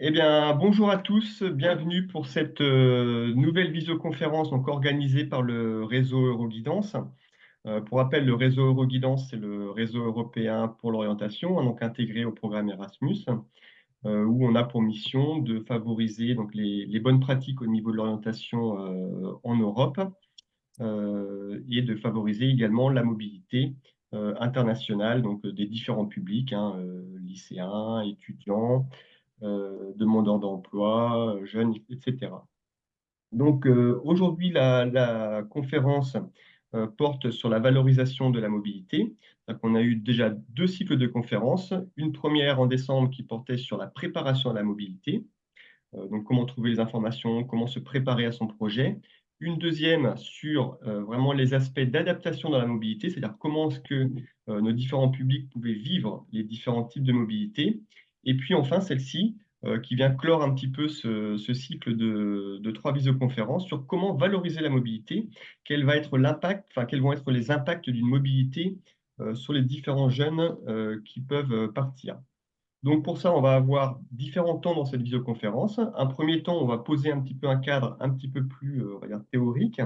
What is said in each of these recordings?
Eh bien, bonjour à tous, bienvenue pour cette nouvelle visioconférence donc, organisée par le réseau Euroguidance. Pour rappel, le réseau Euroguidance, c'est le réseau européen pour l'orientation, hein, donc intégré au programme Erasmus, où on a pour mission de favoriser donc, les bonnes pratiques au niveau de l'orientation en Europe et de favoriser également la mobilité internationale donc, des différents publics, hein, lycéens, étudiants, demandeurs d'emploi, jeunes, etc. Donc aujourd'hui, la conférence porte sur la valorisation de la mobilité. Donc, on a eu déjà deux cycles de conférences. Une première en décembre qui portait sur la préparation à la mobilité, donc comment trouver les informations, comment se préparer à son projet. Une deuxième sur vraiment les aspects d'adaptation dans la mobilité, c'est-à-dire comment est-ce que nos différents publics pouvaient vivre les différents types de mobilité. Et puis enfin celle-ci qui vient clore un petit peu ce cycle de trois visioconférences sur comment valoriser la mobilité, quel va être l'impact, enfin quels vont être les impacts d'une mobilité sur les différents jeunes qui peuvent partir. Donc pour ça, on va avoir différents temps dans cette visioconférence. Un premier temps, on va poser un petit peu un cadre un petit peu plus on va dire, théorique,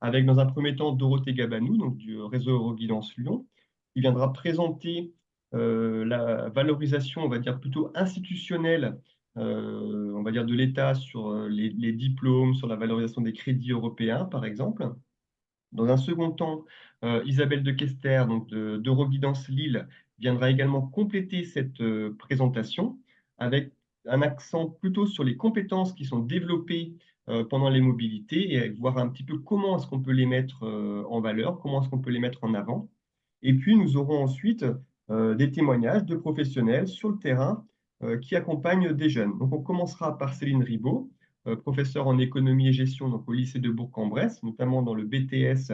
avec dans un premier temps Dorothée Gabanou, donc du réseau Euroguidance Lyon, qui viendra présenter la valorisation, on va dire plutôt institutionnelle, on va dire de l'État sur les diplômes, sur la valorisation des crédits européens, par exemple. Dans un second temps, Isabelle de Kester, donc d'Euroguidance Lille, viendra également compléter cette présentation avec un accent plutôt sur les compétences qui sont développées pendant les mobilités et voir un petit peu comment est-ce qu'on peut les mettre en valeur, comment est-ce qu'on peut les mettre en avant. Et puis, nous aurons ensuite des témoignages de professionnels sur le terrain qui accompagnent des jeunes. Donc, on commencera par Céline Ribaud, professeure en économie et gestion donc, au lycée de Bourg-en-Bresse, notamment dans le BTS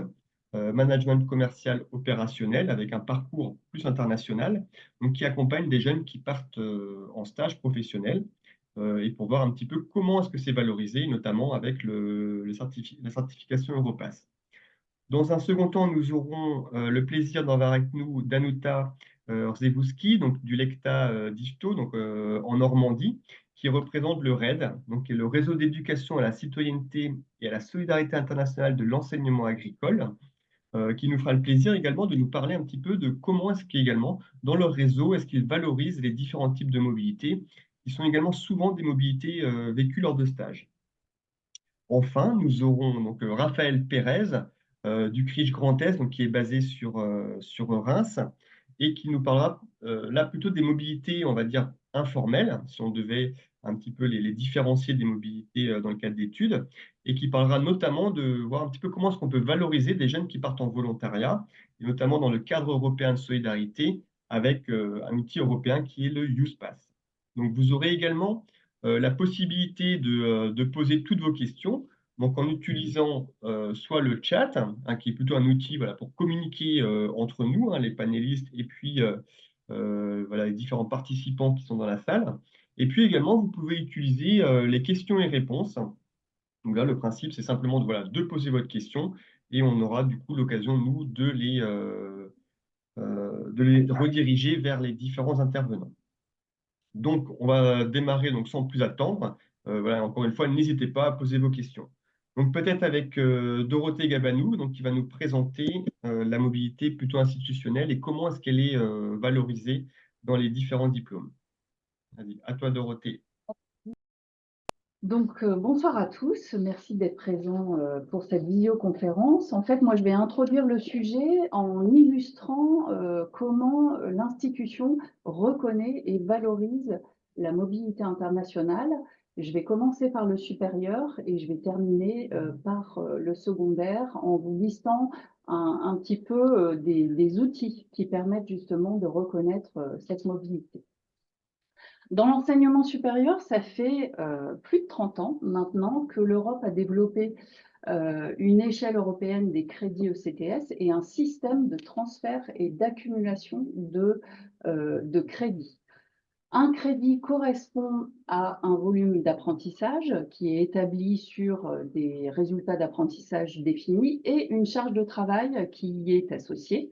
Management commercial opérationnel, avec un parcours plus international, donc qui accompagne des jeunes qui partent en stage professionnel et pour voir un petit peu comment est-ce que c'est valorisé, notamment avec la certification Europass. Dans un second temps, nous aurons le plaisir d'avoir avec nous Danuta Rzewuski, donc du LECTA d'Yvetot, donc en Normandie, qui représente le RAID, donc qui est le réseau d'éducation à la citoyenneté et à la solidarité internationale de l'enseignement agricole, qui nous fera le plaisir également de nous parler un petit peu de comment est-ce qu'également, dans leur réseau, est-ce qu'ils valorisent les différents types de mobilité, qui sont également souvent des mobilités vécues lors de stages. Enfin, nous aurons donc Raphaël Pérez du CRIJ Grand Est, donc, qui est basé sur Reims, et qui nous parlera là plutôt des mobilités, on va dire, informelles, si on devait un petit peu les différencier des mobilités dans le cadre d'études, et qui parlera notamment de voir un petit peu comment est-ce qu'on peut valoriser des jeunes qui partent en volontariat, et notamment dans le cadre européen de solidarité, avec un outil européen qui est le Youth Pass. Donc vous aurez également la possibilité de poser toutes vos questions, donc en utilisant soit le chat, hein, qui est plutôt un outil voilà, pour communiquer entre nous, hein, les panélistes, et puis voilà, les différents participants qui sont dans la salle. Et puis également, vous pouvez utiliser les questions et réponses. Donc là, le principe, c'est simplement voilà, de poser votre question et on aura du coup l'occasion, nous, de les rediriger vers les différents intervenants. Donc, on va démarrer donc, sans plus attendre. Voilà, encore une fois, n'hésitez pas à poser vos questions. Donc, peut-être avec Dorothée Gabanou, donc, qui va nous présenter la mobilité plutôt institutionnelle et comment est-ce qu'elle est valorisée dans les différents diplômes. Vas-y, à toi, Dorothée. Donc, bonsoir à tous. Merci d'être présents pour cette visioconférence. En fait, moi, je vais introduire le sujet en illustrant comment l'institution reconnaît et valorise la mobilité internationale. Je vais commencer par le supérieur et je vais terminer par le secondaire en vous listant un petit peu des outils qui permettent justement de reconnaître cette mobilité. Dans l'enseignement supérieur, ça fait plus de 30 ans maintenant que l'Europe a développé une échelle européenne des crédits ECTS et un système de transfert et d'accumulation de crédits. Un crédit correspond à un volume d'apprentissage qui est établi sur des résultats d'apprentissage définis et une charge de travail qui y est associée.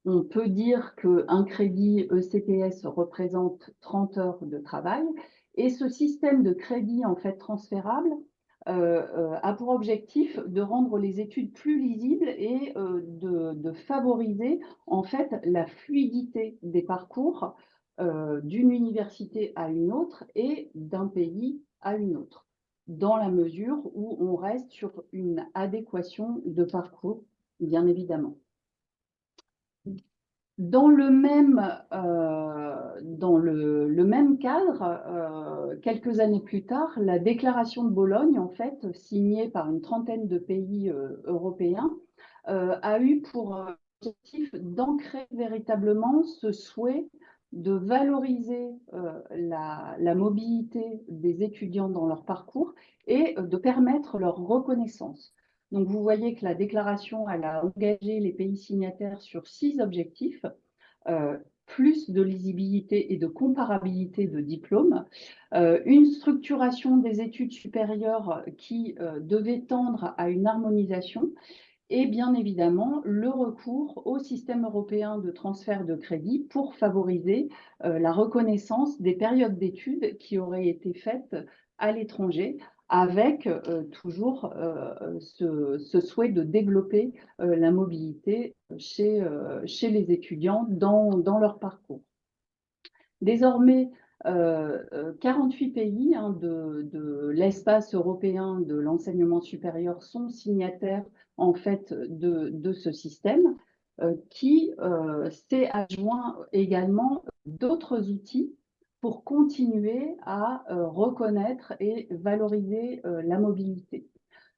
On peut dire qu'un crédit ECTS représente 30 heures de travail et ce système de crédit en fait transférable a pour objectif de rendre les études plus lisibles et de favoriser en fait la fluidité des parcours d'une université à une autre et d'un pays à une autre, dans la mesure où on reste sur une adéquation de parcours, bien évidemment. Dans le même cadre, quelques années plus tard, la déclaration de Bologne, en fait, signée par une trentaine de pays européens, a eu pour objectif d'ancrer véritablement ce souhait de valoriser la mobilité des étudiants dans leur parcours et de permettre leur reconnaissance. Donc, vous voyez que la déclaration, elle a engagé les pays signataires sur 6 objectifs. Plus de lisibilité et de comparabilité de diplômes, une structuration des études supérieures qui devait tendre à une harmonisation et bien évidemment le recours au système européen de transfert de crédit pour favoriser la reconnaissance des périodes d'études qui auraient été faites à l'étranger avec toujours ce souhait de développer la mobilité chez les étudiants dans leur parcours. Désormais, 48 pays de l'espace européen de l'enseignement supérieur sont signataires en fait de ce système qui s'est adjoint également d'autres outils pour continuer à reconnaître et valoriser la mobilité.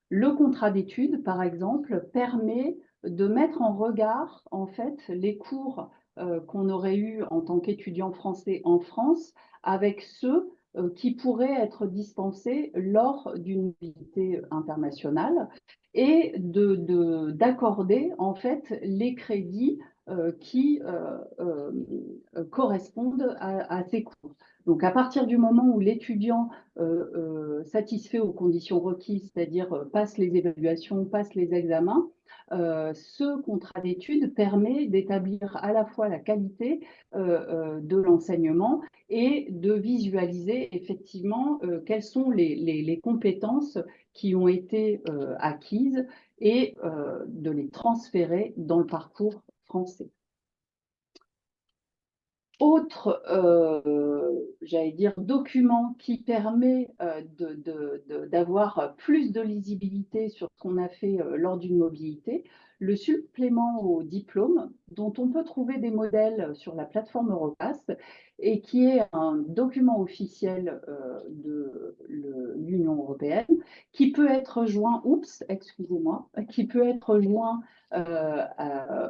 Le contrat d'études, par exemple, permet de mettre en regard en fait les cours qu'on aurait eus en tant qu'étudiant français en France avec ceux qui pourraient être dispensés lors d'une mobilité internationale et d'accorder en fait les crédits qui correspondent à ces cours. Donc, à partir du moment où l'étudiant satisfait aux conditions requises, c'est-à-dire passe les évaluations, passe les examens, ce contrat d'études permet d'établir à la fois la qualité de l'enseignement et de visualiser effectivement quelles sont les compétences qui ont été acquises et de les transférer dans le parcours français. Autre, j'allais dire, document qui permet d'avoir plus de lisibilité sur ce qu'on a fait lors d'une mobilité, le supplément au diplôme, dont on peut trouver des modèles sur la plateforme Europass et qui est un document officiel de l'Union européenne, qui peut être joint, excusez-moi, qui peut être joint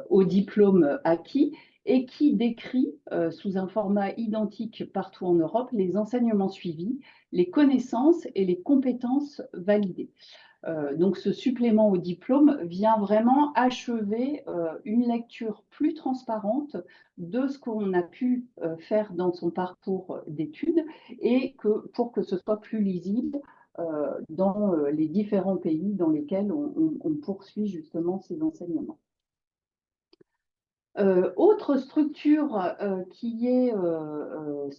au diplôme acquis et qui décrit sous un format identique partout en Europe les enseignements suivis, les connaissances et les compétences validées. Donc ce supplément au diplôme vient vraiment achever une lecture plus transparente de ce qu'on a pu faire dans son parcours d'études et pour que ce soit plus lisible dans les différents pays dans lesquels on poursuit justement ces enseignements. Autre structure qui est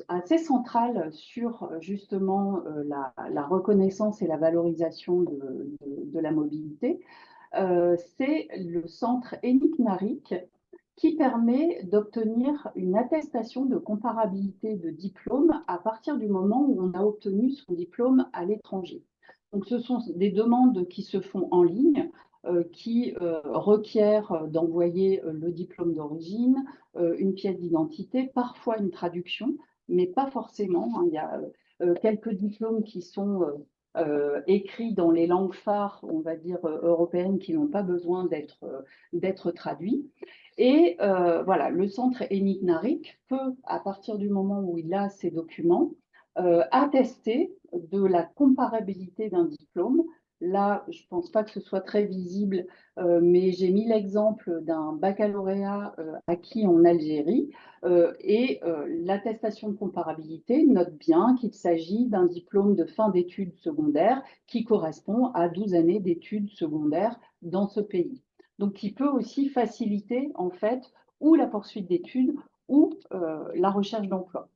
assez centrale sur justement la reconnaissance et la valorisation de la mobilité, c'est le centre ENIC-NARIC qui permet d'obtenir une attestation de comparabilité de diplôme à partir du moment où on a obtenu son diplôme à l'étranger. Donc ce sont des demandes qui se font en ligne, qui requièrent d'envoyer le diplôme d'origine, une pièce d'identité, parfois une traduction, mais pas forcément. Il y a quelques diplômes qui sont écrits dans les langues phares, on va dire européennes, qui n'ont pas besoin d'être traduits. Et voilà, le centre ENIC-NARIC peut, à partir du moment où il a ces documents, attester de la comparabilité d'un diplôme. Là, je ne pense pas que ce soit très visible, mais j'ai mis l'exemple d'un baccalauréat acquis en Algérie et l'attestation de comparabilité note bien qu'il s'agit d'un diplôme de fin d'études secondaires qui correspond à 12 années d'études secondaires dans ce pays. Donc, qui peut aussi faciliter en fait ou la poursuite d'études ou la recherche d'emploi.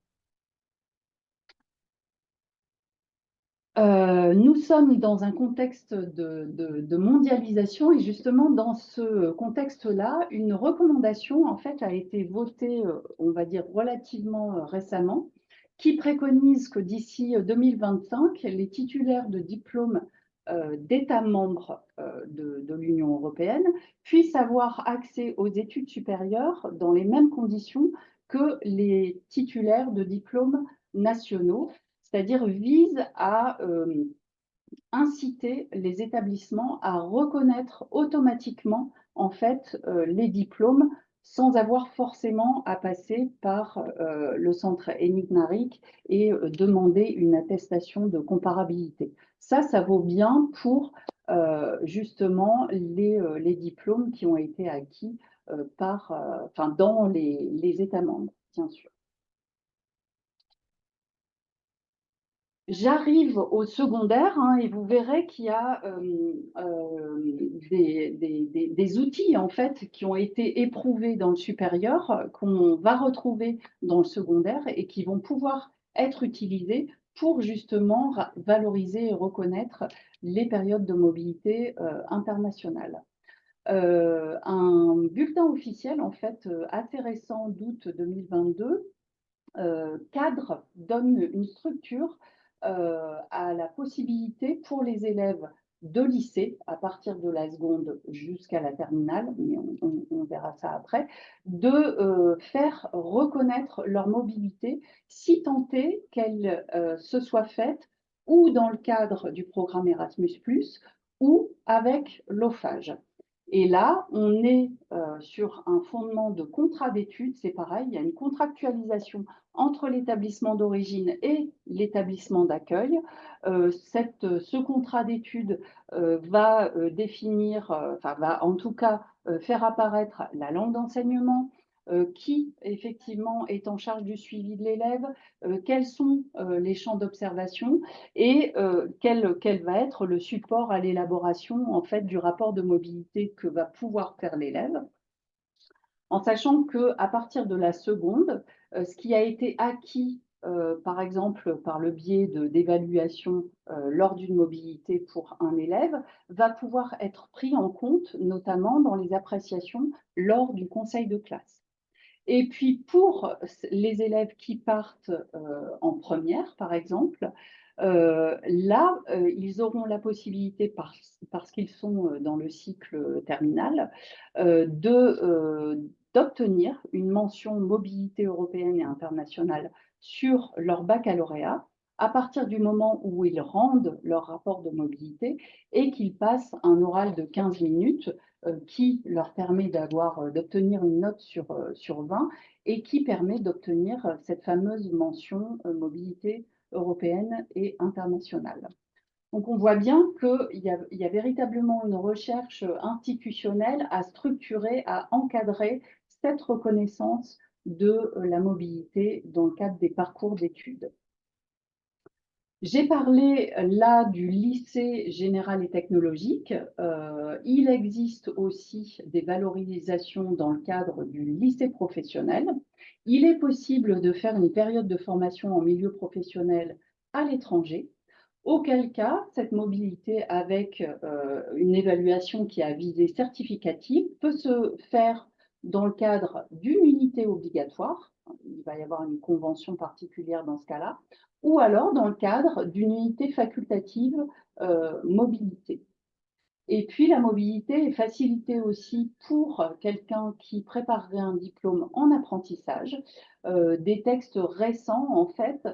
Nous sommes dans un contexte de mondialisation et justement dans ce contexte-là, une recommandation en fait a été votée, on va dire relativement récemment, qui préconise que d'ici 2025, les titulaires de diplômes d'États membres de l'Union européenne puissent avoir accès aux études supérieures dans les mêmes conditions que les titulaires de diplômes nationaux, c'est-à-dire vise à inciter les établissements à reconnaître automatiquement en fait les diplômes sans avoir forcément à passer par le centre ENIC-NARIC et demander une attestation de comparabilité. Ça vaut bien pour justement les diplômes qui ont été acquis dans les États membres, bien sûr. J'arrive au secondaire et vous verrez qu'il y a des outils en fait qui ont été éprouvés dans le supérieur, qu'on va retrouver dans le secondaire et qui vont pouvoir être utilisés pour justement valoriser et reconnaître les périodes de mobilité internationale. Un bulletin officiel en fait assez récent d'août 2022 donne une structure à la possibilité pour les élèves de lycée, à partir de la seconde jusqu'à la terminale, mais on verra ça après, de faire reconnaître leur mobilité si tant est qu'elle se soit faite ou dans le cadre du programme Erasmus+, ou avec l'OFAGE. Et là, on est sur un fondement de contrat d'études, c'est pareil, il y a une contractualisation entre l'établissement d'origine et l'établissement d'accueil. Ce contrat d'études va va en tout cas faire apparaître la langue d'enseignement, qui effectivement est en charge du suivi de l'élève, quels sont les champs d'observation et quel va être le support à l'élaboration en fait du rapport de mobilité que va pouvoir faire l'élève, en sachant qu'à partir de la seconde, ce qui a été acquis par exemple par le biais d'évaluation lors d'une mobilité pour un élève, va pouvoir être pris en compte notamment dans les appréciations lors du conseil de classe. Et puis pour les élèves qui partent en première, par exemple, là, ils auront la possibilité, parce qu'ils sont dans le cycle terminal, d'obtenir une mention mobilité européenne et internationale sur leur baccalauréat à partir du moment où ils rendent leur rapport de mobilité et qu'ils passent un oral de 15 minutes qui leur permet d'obtenir une note sur 20 et qui permet d'obtenir cette fameuse mention mobilité européenne et internationale. Donc on voit bien qu'il y a véritablement une recherche institutionnelle à structurer, à encadrer cette reconnaissance de la mobilité dans le cadre des parcours d'études. J'ai parlé là du lycée général et technologique. Il existe aussi des valorisations dans le cadre du lycée professionnel. Il est possible de faire une période de formation en milieu professionnel à l'étranger, auquel cas cette mobilité avec une évaluation qui a visée certificative peut se faire dans le cadre d'une unité obligatoire. Il va y avoir une convention particulière dans ce cas-là, ou alors dans le cadre d'une unité facultative mobilité. Et puis la mobilité est facilitée aussi pour quelqu'un qui préparerait un diplôme en apprentissage. Des textes récents, en fait,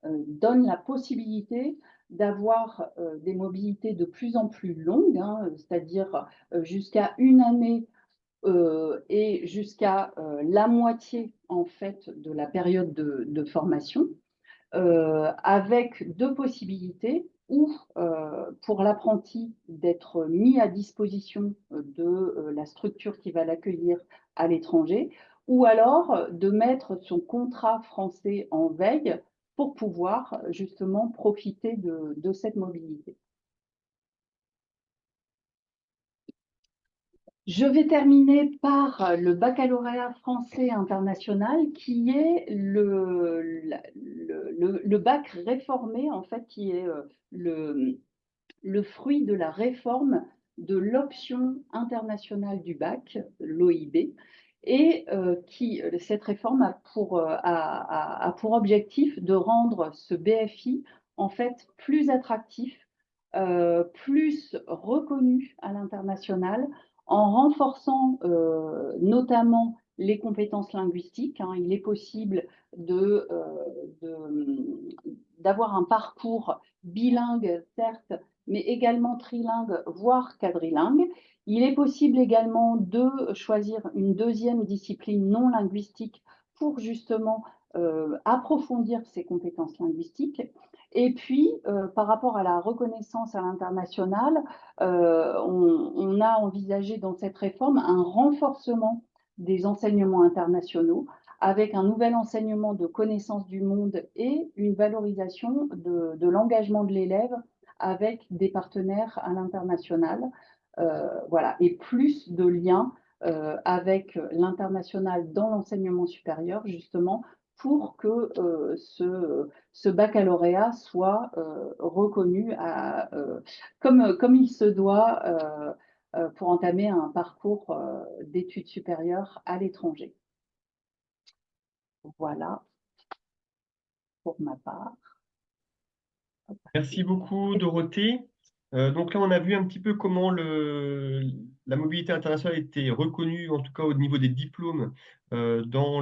donnent la possibilité d'avoir des mobilités de plus en plus longues, c'est-à-dire jusqu'à une année et jusqu'à la moitié en fait de la période de formation, avec deux possibilités, ou pour l'apprenti d'être mis à disposition de la structure qui va l'accueillir à l'étranger, ou alors de mettre son contrat français en veille pour pouvoir justement profiter de cette mobilité. Je vais terminer par le baccalauréat français international, qui est le bac réformé, en fait, qui est le fruit de la réforme de l'option internationale du bac, l'OIB, et cette réforme a pour objectif de rendre ce BFI en fait plus attractif, plus reconnu à l'international, en renforçant notamment les compétences linguistiques. Il est possible d'avoir un parcours bilingue, certes, mais également trilingue, voire quadrilingue. Il est possible également de choisir une deuxième discipline non linguistique pour justement approfondir ses compétences linguistiques. Et puis, par rapport à la reconnaissance à l'international, on a envisagé dans cette réforme un renforcement des enseignements internationaux avec un nouvel enseignement de connaissance du monde et une valorisation de l'engagement de l'élève avec des partenaires à l'international. Voilà, et plus de liens avec l'international dans l'enseignement supérieur, justement, pour que ce baccalauréat soit reconnu comme il se doit pour entamer un parcours d'études supérieures à l'étranger. Voilà pour ma part. Merci beaucoup, Dorothée. Donc là, on a vu un petit peu comment la mobilité internationale était reconnue, en tout cas au niveau des diplômes, dans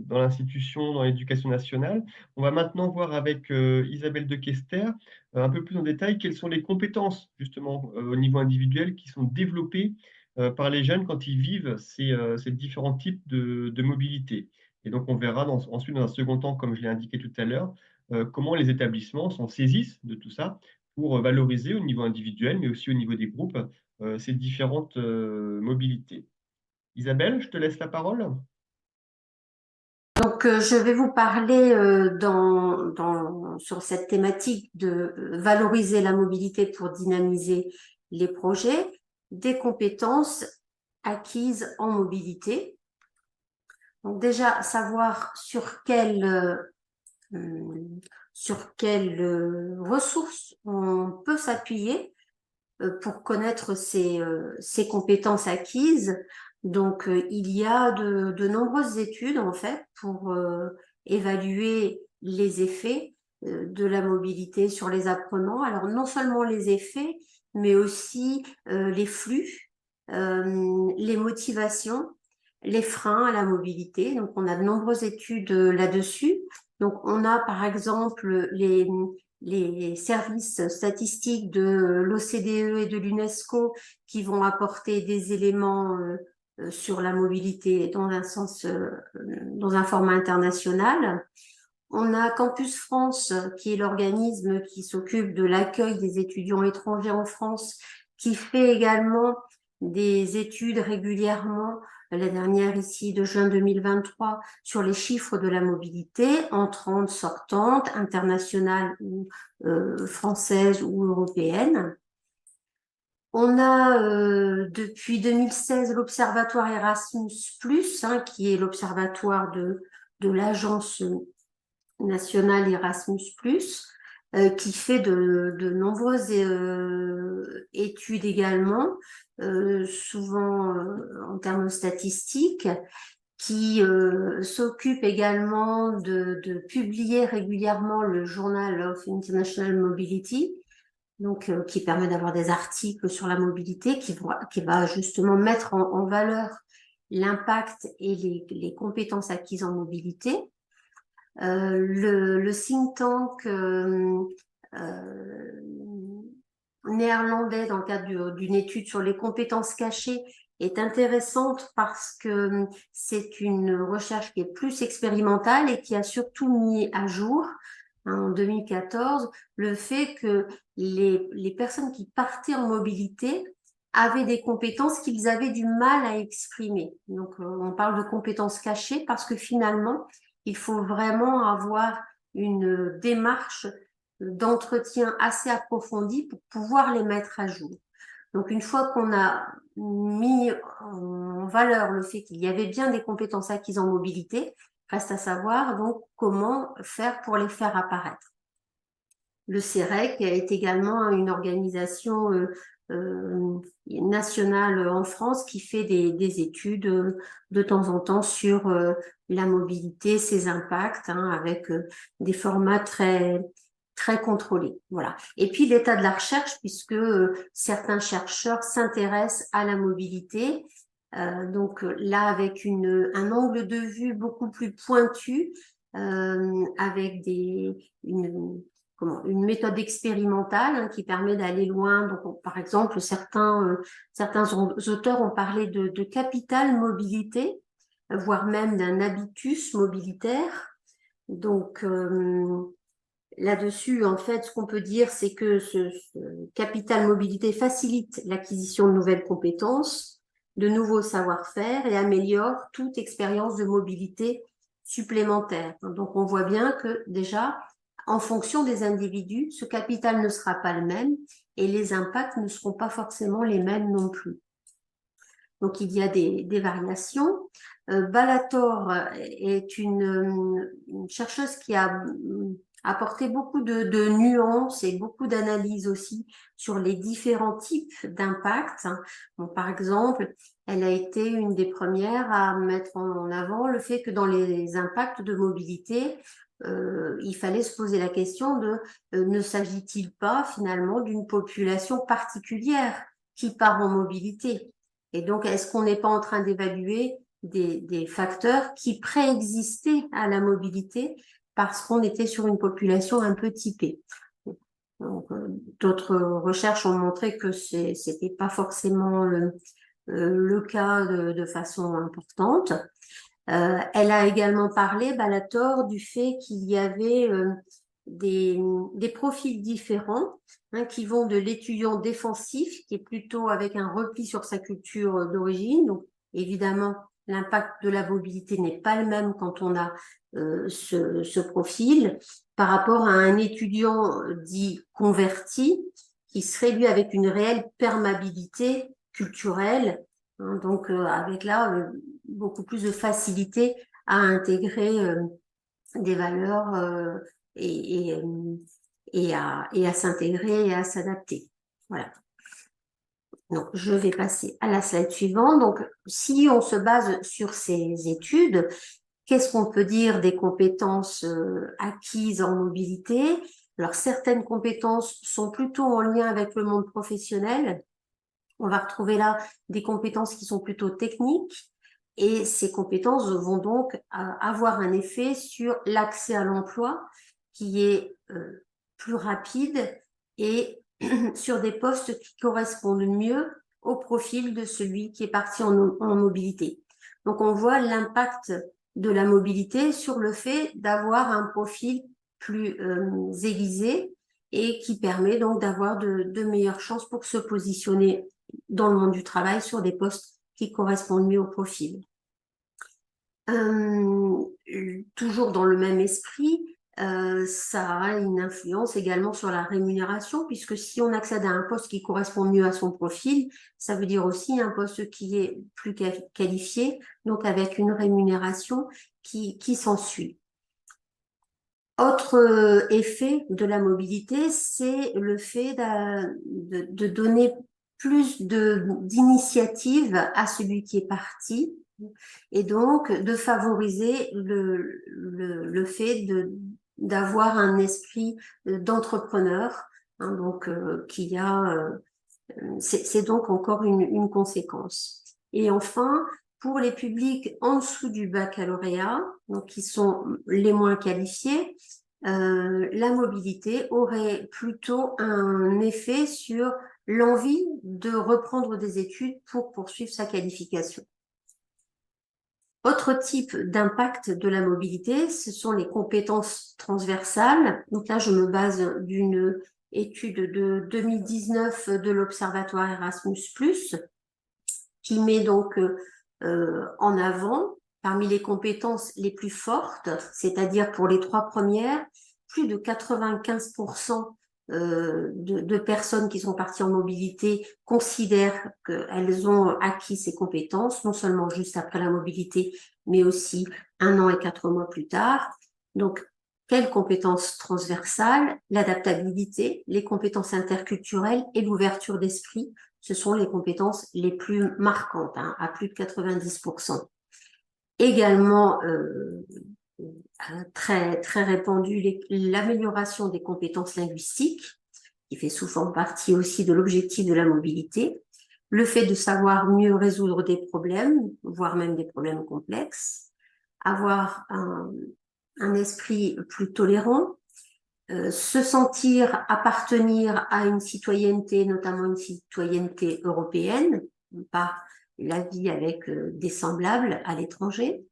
l'institution, dans l'éducation nationale. On va maintenant voir avec Isabelle de Kester, un peu plus en détail, quelles sont les compétences, justement, au niveau individuel, qui sont développées par les jeunes quand ils vivent ces différents types de mobilité. Et donc, on verra ensuite, dans un second temps, comme je l'ai indiqué tout à l'heure, comment les établissements s'en saisissent de tout ça pour valoriser au niveau individuel, mais aussi au niveau des groupes, ces différentes mobilités. Isabelle, je te laisse la parole. Donc, je vais vous parler sur cette thématique de valoriser la mobilité pour dynamiser les projets, des compétences acquises en mobilité. Donc déjà, savoir sur quelles ressources on peut s'appuyer pour connaître ces compétences acquises. Donc, il y a de nombreuses études, en fait, pour évaluer les effets de la mobilité sur les apprenants. Alors, non seulement les effets, mais aussi les flux, les motivations, les freins à la mobilité. Donc, on a de nombreuses études là-dessus. Donc, on a, par exemple, les services statistiques de l'OCDE et de l'UNESCO qui vont apporter des éléments sur la mobilité dans un format international. On a Campus France, qui est l'organisme qui s'occupe de l'accueil des étudiants étrangers en France, qui fait également des études régulièrement, la dernière ici de juin 2023, sur les chiffres de la mobilité entrante, sortante, internationale ou française ou européenne. On a depuis 2016 l'Observatoire Erasmus+, qui est l'observatoire de l'Agence nationale Erasmus+, qui fait de nombreuses études également, souvent en termes statistiques, qui s'occupe également de publier régulièrement le Journal of International Mobility, donc qui permet d'avoir des articles sur la mobilité, qui va justement mettre en valeur l'impact et les compétences acquises en mobilité. Le think tank néerlandais, dans le cadre d'une étude sur les compétences cachées, est intéressante parce que c'est une recherche qui est plus expérimentale et qui a surtout mis à jour, en 2014, le fait que les personnes qui partaient en mobilité avaient des compétences qu'ils avaient du mal à exprimer. Donc, on parle de compétences cachées parce que finalement, il faut vraiment avoir une démarche d'entretien assez approfondie pour pouvoir les mettre à jour. Donc, une fois qu'on a mis en valeur le fait qu'il y avait bien des compétences acquises en mobilité, reste à savoir donc comment faire pour les faire apparaître. Le CEREC est également une organisation nationale en France qui fait des études de temps en temps sur la mobilité, ses impacts, avec des formats très contrôlés. Voilà. Et puis l'état de la recherche, puisque certains chercheurs s'intéressent à la mobilité. Donc là, avec un angle de vue beaucoup plus pointu, avec une méthode expérimentale qui permet d'aller loin. Donc, par exemple, certains auteurs ont parlé de capital mobilité, voire même d'un habitus mobilitaire. Donc, là-dessus, en fait, ce qu'on peut dire, c'est que ce capital mobilité facilite l'acquisition de nouvelles compétences, de nouveaux savoir-faire et améliore toute expérience de mobilité supplémentaire. Donc, on voit bien que déjà, en fonction des individus, ce capital ne sera pas le même et les impacts ne seront pas forcément les mêmes non plus. Donc, il y a des variations. Balator est une chercheuse qui a apporté beaucoup de nuances et beaucoup d'analyses aussi sur les différents types d'impacts. Donc, par exemple, elle a été une des premières à mettre en avant le fait que dans les impacts de mobilité, il fallait se poser la question de ne s'agit-il pas finalement d'une population particulière qui part en mobilité? Et donc, est-ce qu'on n'est pas en train d'évaluer des facteurs qui préexistaient à la mobilité parce qu'on était sur une population un peu typée? Donc, d'autres recherches ont montré que c'était pas forcément le cas de façon importante. Elle a également parlé, Balator, du fait qu'il y avait des profils différents qui vont de l'étudiant défensif, qui est plutôt avec un repli sur sa culture d'origine. Donc, évidemment, l'impact de la mobilité n'est pas le même quand on a ce profil, par rapport à un étudiant dit converti, qui serait lui avec une réelle perméabilité culturelle, donc avec là beaucoup plus de facilité à intégrer des valeurs et à s'intégrer et à s'adapter. Voilà. Donc, je vais passer à la slide suivante. Donc, si on se base sur ces études, qu'est-ce qu'on peut dire des compétences acquises en mobilité? Alors, certaines compétences sont plutôt en lien avec le monde professionnel. On va retrouver là des compétences qui sont plutôt techniques. Et ces compétences vont donc avoir un effet sur l'accès à l'emploi qui est plus rapide et sur des postes qui correspondent mieux au profil de celui qui est parti en mobilité. Donc, on voit l'impact de la mobilité sur le fait d'avoir un profil plus aiguisé et qui permet donc d'avoir de meilleures chances pour se positionner dans le monde du travail sur des postes qui correspondent mieux au profil. Toujours dans le même esprit, ça a une influence également sur la rémunération, puisque si on accède à un poste qui correspond mieux à son profil, ça veut dire aussi un poste qui est plus qualifié, donc avec une rémunération qui s'ensuit. Autre effet de la mobilité, c'est le fait de donner plus d'initiative à celui qui est parti et donc de favoriser le fait d'avoir un esprit d'entrepreneur, donc qui a c'est donc encore une conséquence. Et enfin, pour les publics en dessous du baccalauréat, donc qui sont les moins qualifiés, la mobilité aurait plutôt un effet sur l'envie de reprendre des études pour poursuivre sa qualification. Autre type d'impact de la mobilité, ce sont les compétences transversales. Donc là, je me base d'une étude de 2019 de l'Observatoire Erasmus+, qui met donc en avant, parmi les compétences les plus fortes, c'est-à-dire pour les 3 premières, plus de 95% de personnes qui sont parties en mobilité considèrent qu'elles ont acquis ces compétences, non seulement juste après la mobilité, mais aussi 1 an et 4 mois plus tard. Donc, quelles compétences transversales? L'adaptabilité, les compétences interculturelles et l'ouverture d'esprit, ce sont les compétences les plus marquantes, hein, à plus de 90%. Également, très, très répandue, l'amélioration des compétences linguistiques, qui fait souvent partie aussi de l'objectif de la mobilité, le fait de savoir mieux résoudre des problèmes, voire même des problèmes complexes, avoir un esprit plus tolérant, se sentir appartenir à une citoyenneté, notamment une citoyenneté européenne, pas la vie avec des semblables à l'étranger,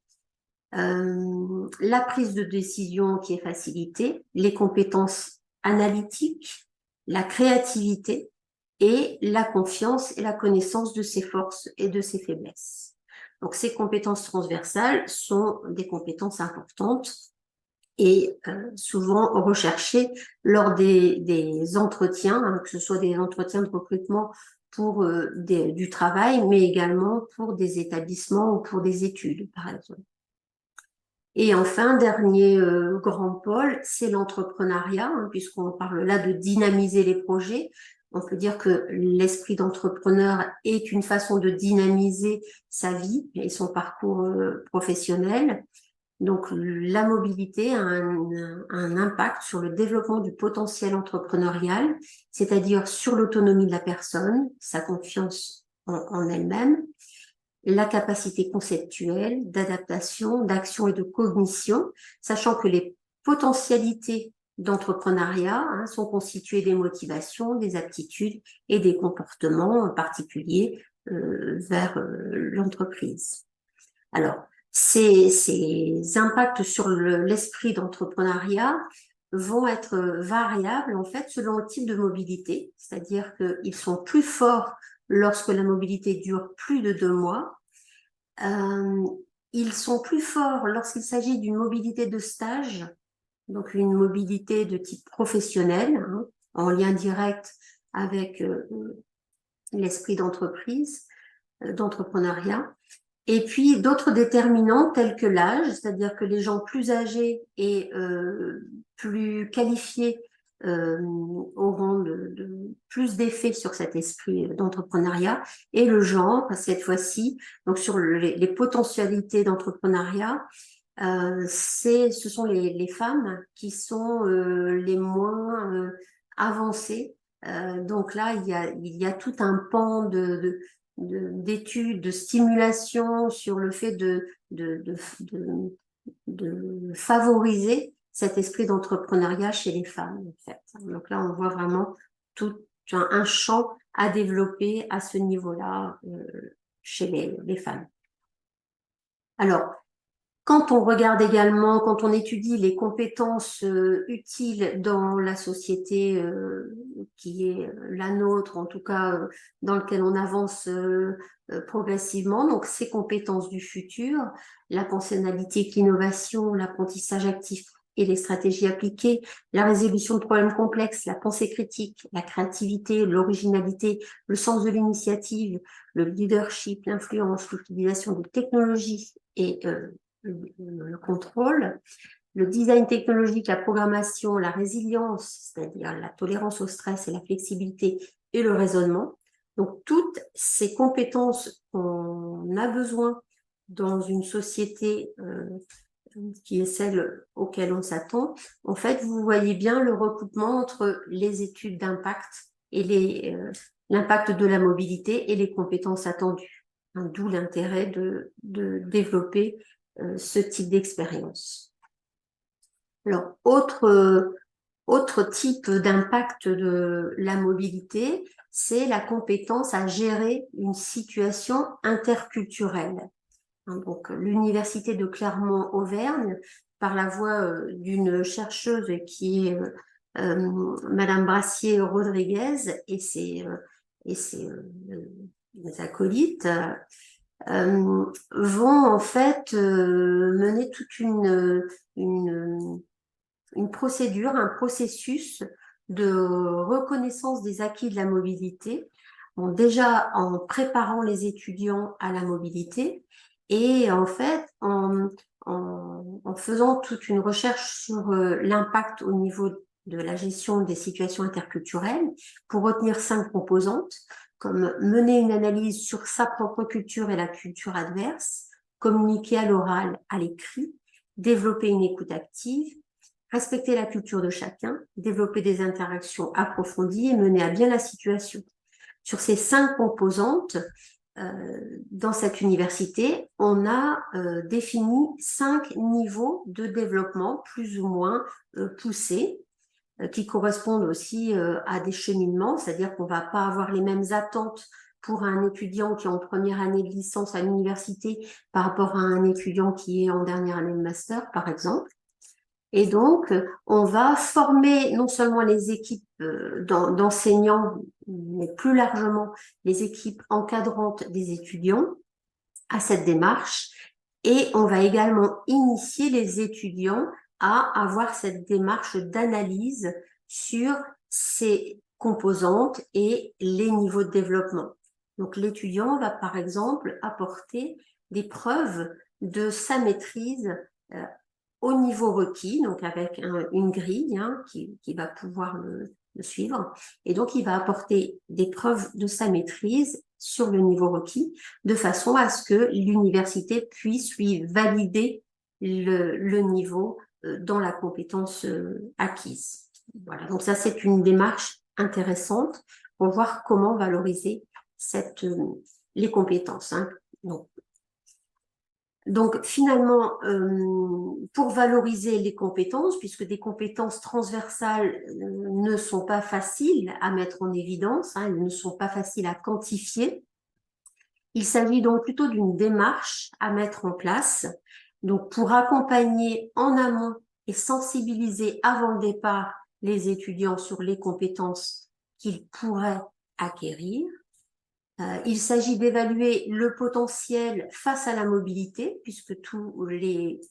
la prise de décision qui est facilitée, les compétences analytiques, la créativité et la confiance et la connaissance de ses forces et de ses faiblesses. Donc ces compétences transversales sont des compétences importantes et souvent recherchées lors des entretiens, hein, que ce soit des entretiens de recrutement pour du travail, mais également pour des établissements ou pour des études, par exemple. Et enfin, dernier grand pôle, c'est l'entrepreneuriat, hein, puisqu'on parle là de dynamiser les projets. On peut dire que l'esprit d'entrepreneur est une façon de dynamiser sa vie et son parcours professionnel. Donc, la mobilité a un impact sur le développement du potentiel entrepreneurial, c'est-à-dire sur l'autonomie de la personne, sa confiance en elle-même, la capacité conceptuelle, d'adaptation, d'action et de cognition, sachant que les potentialités d'entrepreneuriat sont constituées des motivations, des aptitudes et des comportements particuliers vers l'entreprise. Alors, ces impacts sur l'esprit d'entrepreneuriat vont être variables en fait selon le type de mobilité, c'est-à-dire qu'ils sont plus forts lorsque la mobilité dure plus de 2 mois. Ils sont plus forts lorsqu'il s'agit d'une mobilité de stage, donc une mobilité de type professionnel, hein, en lien direct avec l'esprit d'entreprise, d'entrepreneuriat. Et puis d'autres déterminants tels que l'âge, c'est-à-dire que les gens plus âgés et plus qualifiés auront plus d'effet sur cet esprit d'entrepreneuriat, et le genre, cette fois-ci, donc sur les potentialités d'entrepreneuriat, ce sont les femmes qui sont les moins avancées. Donc là, il y a tout un pan d'études, de stimulation sur le fait de favoriser cet esprit d'entrepreneuriat chez les femmes, en fait. Donc là, on voit vraiment tout un champ à développer à ce niveau-là chez les femmes. Alors, quand on regarde également, quand on étudie les compétences utiles dans la société qui est la nôtre, en tout cas dans laquelle on avance progressivement, donc ces compétences du futur, la pensée analytique, l'innovation, l'apprentissage actif et les stratégies appliquées, la résolution de problèmes complexes, la pensée critique, la créativité, l'originalité, le sens de l'initiative, le leadership, l'influence, l'utilisation des technologies et le contrôle, le design technologique, la programmation, la résilience, c'est-à-dire la tolérance au stress et la flexibilité et le raisonnement. Donc, toutes ces compétences qu'on a besoin dans une société qui est celle auquel on s'attend. En fait, vous voyez bien le recoupement entre les études d'impact et l'impact de la mobilité et les compétences attendues. Hein, d'où l'intérêt de développer ce type d'expérience. Alors, autre type d'impact de la mobilité, c'est la compétence à gérer une situation interculturelle. Donc, l'Université de Clermont-Auvergne, par la voix d'une chercheuse qui est Madame Brassier-Rodriguez et ses acolytes, vont en fait mener toute une procédure, un processus de reconnaissance des acquis de la mobilité, bon, déjà en préparant les étudiants à la mobilité et en fait en faisant toute une recherche sur l'impact au niveau de la gestion des situations interculturelles pour retenir 5 composantes, comme mener une analyse sur sa propre culture et la culture adverse, communiquer à l'oral, à l'écrit, développer une écoute active, respecter la culture de chacun, développer des interactions approfondies et mener à bien la situation. Sur ces 5 composantes, dans cette université, on a défini 5 niveaux de développement plus ou moins poussés, qui correspondent aussi à des cheminements, c'est-à-dire qu'on ne va pas avoir les mêmes attentes pour un étudiant qui est en première année de licence à l'université par rapport à un étudiant qui est en dernière année de master, par exemple. Et donc, on va former non seulement les équipes d'enseignants, mais plus largement les équipes encadrantes des étudiants à cette démarche. Et on va également initier les étudiants à avoir cette démarche d'analyse sur ces composantes et les niveaux de développement. Donc, l'étudiant va, par exemple, apporter des preuves de sa maîtrise au niveau requis, donc avec une grille qui va pouvoir le suivre. Et donc, il va apporter des preuves de sa maîtrise sur le niveau requis, de façon à ce que l'université puisse lui valider le niveau dans la compétence acquise. Voilà, donc ça, c'est une démarche intéressante pour voir comment valoriser les compétences. Donc finalement, pour valoriser les compétences, puisque des compétences transversales ne sont pas faciles à mettre en évidence, elles ne sont pas faciles à quantifier, il s'agit donc plutôt d'une démarche à mettre en place, donc pour accompagner en amont et sensibiliser avant le départ les étudiants sur les compétences qu'ils pourraient acquérir. Il s'agit d'évaluer le potentiel face à la mobilité, puisque tous les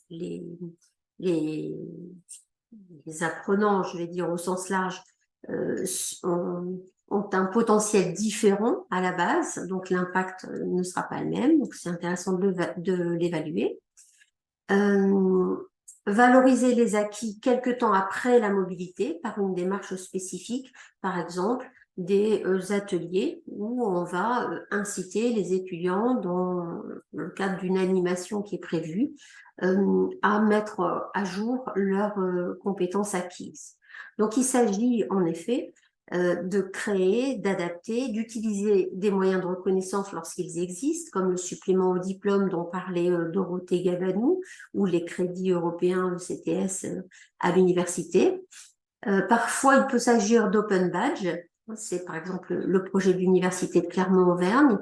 apprenants, je vais dire au sens large, ont un potentiel différent à la base, donc l'impact ne sera pas le même, donc c'est intéressant de l'évaluer. Valoriser les acquis quelque temps après la mobilité par une démarche spécifique, par exemple des ateliers où on va inciter les étudiants dans le cadre d'une animation qui est prévue à mettre à jour leurs compétences acquises. Donc il s'agit en effet de créer, d'adapter, d'utiliser des moyens de reconnaissance lorsqu'ils existent, comme le supplément au diplôme dont parlait Dorothée Gabanou, ou les crédits européens, le CTS, à l'université. Parfois, il peut s'agir d'open badge, c'est par exemple le projet de l'université de Clermont-Auvergne,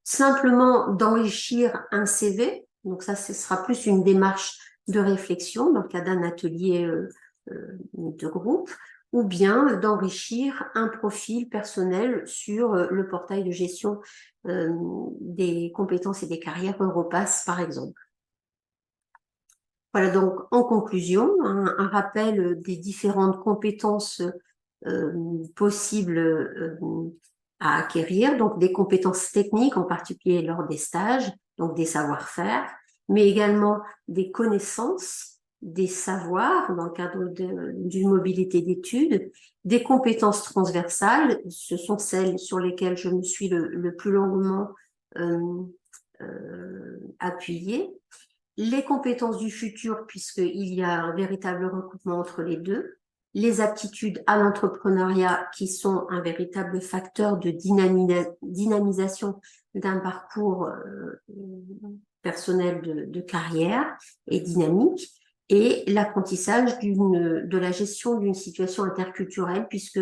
simplement d'enrichir un CV, donc ça, ce sera plus une démarche de réflexion dans le cadre d'un atelier de groupe, ou bien d'enrichir un profil personnel sur le portail de gestion des compétences et des carrières Europass, par exemple. Voilà, donc en conclusion, un rappel des différentes compétences possibles à acquérir, donc des compétences techniques, en particulier lors des stages, donc des savoir-faire, mais également des connaissances, des savoirs dans le cadre d'une mobilité d'études, des compétences transversales, ce sont celles sur lesquelles je me suis le plus longuement appuyée, les compétences du futur, puisqu'il y a un véritable recoupement entre les deux, les aptitudes à l'entrepreneuriat qui sont un véritable facteur de dynamisation d'un parcours personnel de carrière et dynamique, et l'apprentissage de la gestion d'une situation interculturelle, puisque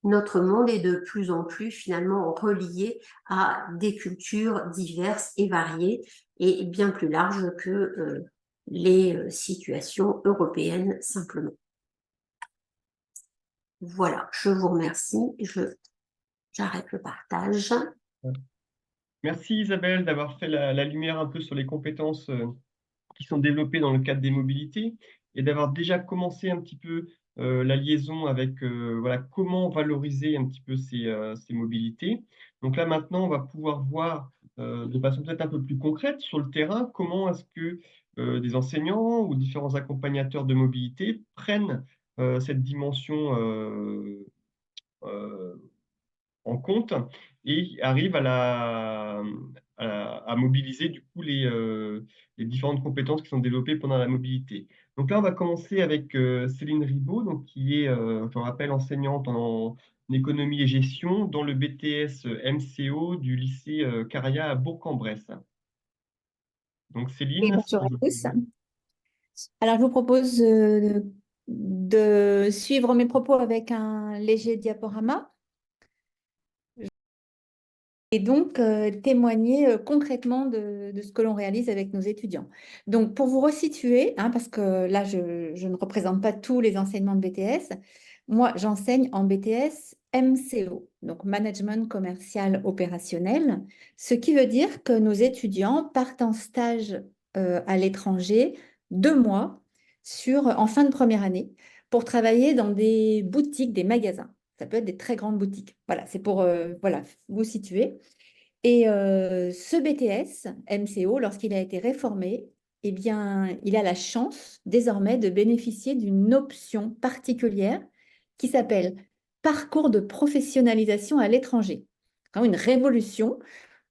notre monde est de plus en plus finalement relié à des cultures diverses et variées et bien plus larges que les situations européennes simplement. Voilà, je vous remercie. J'arrête le partage. Merci Isabelle d'avoir fait la lumière un peu sur les compétences qui sont développées dans le cadre des mobilités. et d'avoir déjà commencé un petit peu la liaison avec voilà, comment valoriser un petit peu ces mobilités. Donc là, maintenant, on va pouvoir voir de façon peut-être un peu plus concrète sur le terrain comment est-ce que des enseignants ou différents accompagnateurs de mobilité prennent cette dimension euh, en compte et arrive à mobiliser du coup les différentes compétences qui sont développées pendant la mobilité. Donc là, on va commencer avec Céline Ribaud, donc, qui est, je rappelle, enseignante en économie et gestion dans le BTS MCO du lycée Caria à Bourg-en-Bresse. Donc Et Céline, bonjour si à je tous. peux... Alors, je vous propose de suivre mes propos avec un léger diaporama et donc témoigner concrètement de ce que l'on réalise avec nos étudiants. Donc, pour vous resituer, hein, parce que là, je ne représente pas tous les enseignements de BTS, moi, j'enseigne en BTS MCO, donc Management Commercial Opérationnel, ce qui veut dire que nos étudiants partent en stage à l'étranger 2 mois en fin de première année pour travailler dans des boutiques, des magasins. Ça peut être des très grandes boutiques. Voilà, c'est pour voilà, vous situer. Et ce BTS MCO, lorsqu'il a été réformé, eh bien, il a la chance désormais de bénéficier d'une option particulière qui s'appelle Parcours de professionnalisation à l'étranger. Quand une révolution.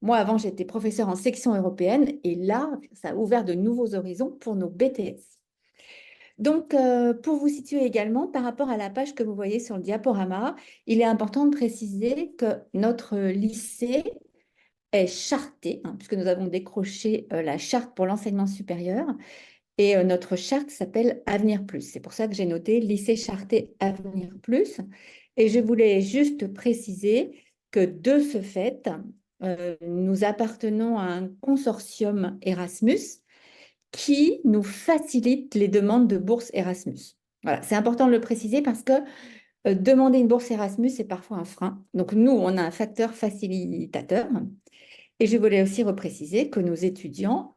Moi, avant, j'étais professeure en section européenne et là, ça a ouvert de nouveaux horizons pour nos BTS. Donc, pour vous situer également, par rapport à la page que vous voyez sur le diaporama, il est important de préciser que notre lycée est charté, hein, puisque nous avons décroché la charte pour l'enseignement supérieur, et notre charte s'appelle Avenir Plus. C'est pour ça que j'ai noté lycée charté Avenir Plus. Et je voulais juste préciser que de ce fait, nous appartenons à un consortium Erasmus qui nous facilite les demandes de bourse Erasmus. Voilà, c'est important de le préciser parce que demander une bourse Erasmus, c'est parfois un frein. Donc nous, on a un facteur facilitateur. Et je voulais aussi repréciser que nos étudiants,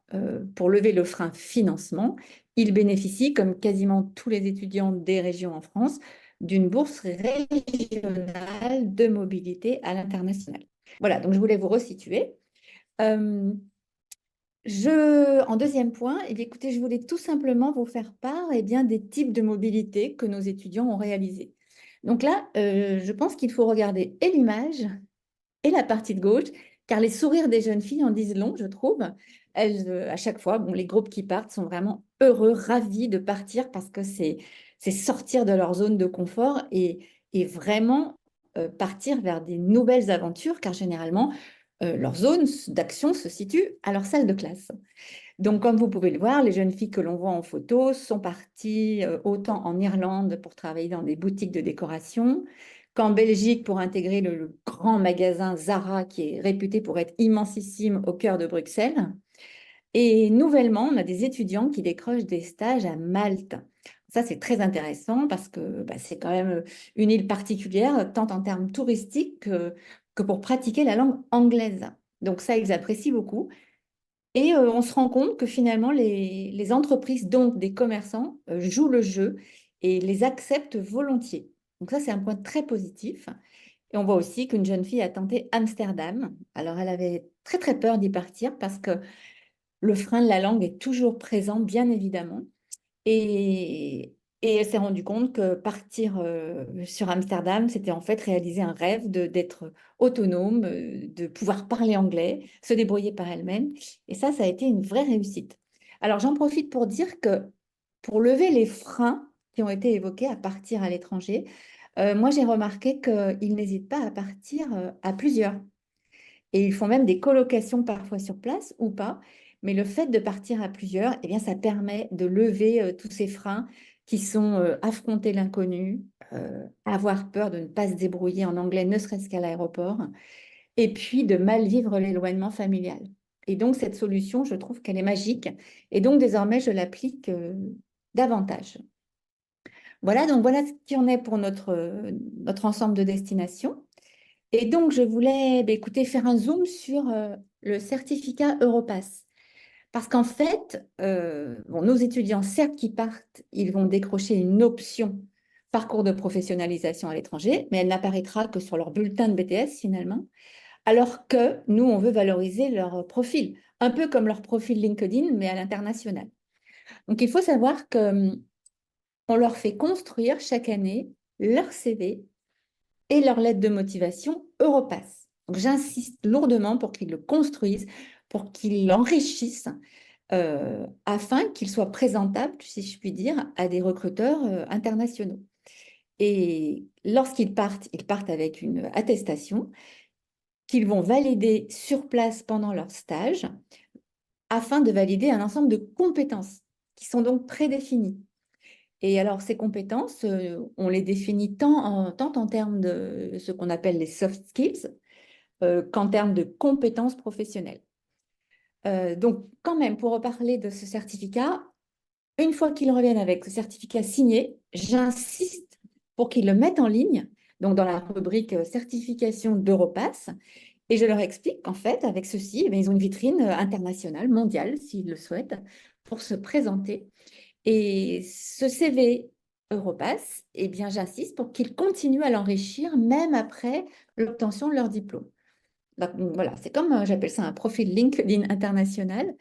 pour lever le frein financement, ils bénéficient, comme quasiment tous les étudiants des régions en France, d'une bourse régionale de mobilité à l'international. Voilà, donc je voulais vous resituer. Euh, en deuxième point, eh bien, écoutez, je voulais tout simplement vous faire part bien, des types de mobilité que nos étudiants ont réalisés. Donc là, je pense qu'il faut regarder et l'image et la partie de gauche, car les sourires des jeunes filles en disent long, je trouve. Elles, à chaque fois, bon, les groupes qui partent sont vraiment heureux, ravis de partir parce que c'est sortir de leur zone de confort et vraiment partir vers des nouvelles aventures, car généralement, leur zone d'action se situe à leur salle de classe. Donc, comme vous pouvez le voir, les jeunes filles que l'on voit en photo sont parties autant en Irlande pour travailler dans des boutiques de décoration qu'en Belgique pour intégrer le grand magasin Zara qui est réputé pour être immensissime au cœur de Bruxelles. Et nouvellement, on a des étudiants qui décrochent des stages à Malte. Ça, c'est très intéressant parce que c'est quand même une île particulière, tant en termes touristiques que pour pratiquer la langue anglaise. Donc ça, ils apprécient beaucoup. Et on se rend compte que finalement, les entreprises, donc des commerçants, jouent le jeu et les acceptent volontiers. Donc ça, c'est un point très positif. Et on voit aussi qu'une jeune fille a tenté Amsterdam. Alors, elle avait très, très peur d'y partir parce que le frein de la langue est toujours présent, bien évidemment. Et elle s'est rendue compte que partir sur Amsterdam, c'était en fait réaliser un rêve d'être autonome, de pouvoir parler anglais, se débrouiller par elle-même. Et ça a été une vraie réussite. Alors j'en profite pour dire que pour lever les freins qui ont été évoqués à partir à l'étranger, moi j'ai remarqué qu'ils n'hésitent pas à partir à plusieurs. Et ils font même des colocations parfois sur place ou pas. Mais le fait de partir à plusieurs, eh bien, ça permet de lever tous ces freins qui sont affronter l'inconnu, avoir peur de ne pas se débrouiller en anglais, ne serait-ce qu'à l'aéroport, et puis de mal vivre l'éloignement familial. Et donc, cette solution, je trouve qu'elle est magique. Et donc, désormais, je l'applique davantage. Voilà, donc voilà ce qu'il en est pour notre ensemble de destinations. Et donc, je voulais écoutez, faire un zoom sur le certificat Europass. Parce qu'en fait, bon, nos étudiants, certes, qui partent, ils vont décrocher une option parcours de professionnalisation à l'étranger, mais elle n'apparaîtra que sur leur bulletin de BTS finalement, alors que nous, on veut valoriser leur profil, un peu comme leur profil LinkedIn, mais à l'international. Donc, il faut savoir qu'on leur fait construire chaque année leur CV et leur lettre de motivation Europass. Donc, j'insiste lourdement pour qu'ils le construisent, pour qu'ils l'enrichissent, afin qu'il soit présentable, si je puis dire, à des recruteurs internationaux. Et lorsqu'ils partent, ils partent avec une attestation qu'ils vont valider sur place pendant leur stage, afin de valider un ensemble de compétences qui sont donc prédéfinies. Et alors, ces compétences, on les définit tant en termes de ce qu'on appelle les soft skills qu'en termes de compétences professionnelles. Donc, quand même, pour reparler de ce certificat, une fois qu'ils reviennent avec ce certificat signé, j'insiste pour qu'ils le mettent en ligne, donc dans la rubrique certification d'Europass, et je leur explique qu'en fait, avec ceci, eh bien, ils ont une vitrine internationale, mondiale, s'ils le souhaitent, pour se présenter. Et ce CV Europass, eh bien, j'insiste pour qu'ils continuent à l'enrichir même après l'obtention de leur diplôme. Donc, voilà, c'est comme, j'appelle ça un profil LinkedIn international.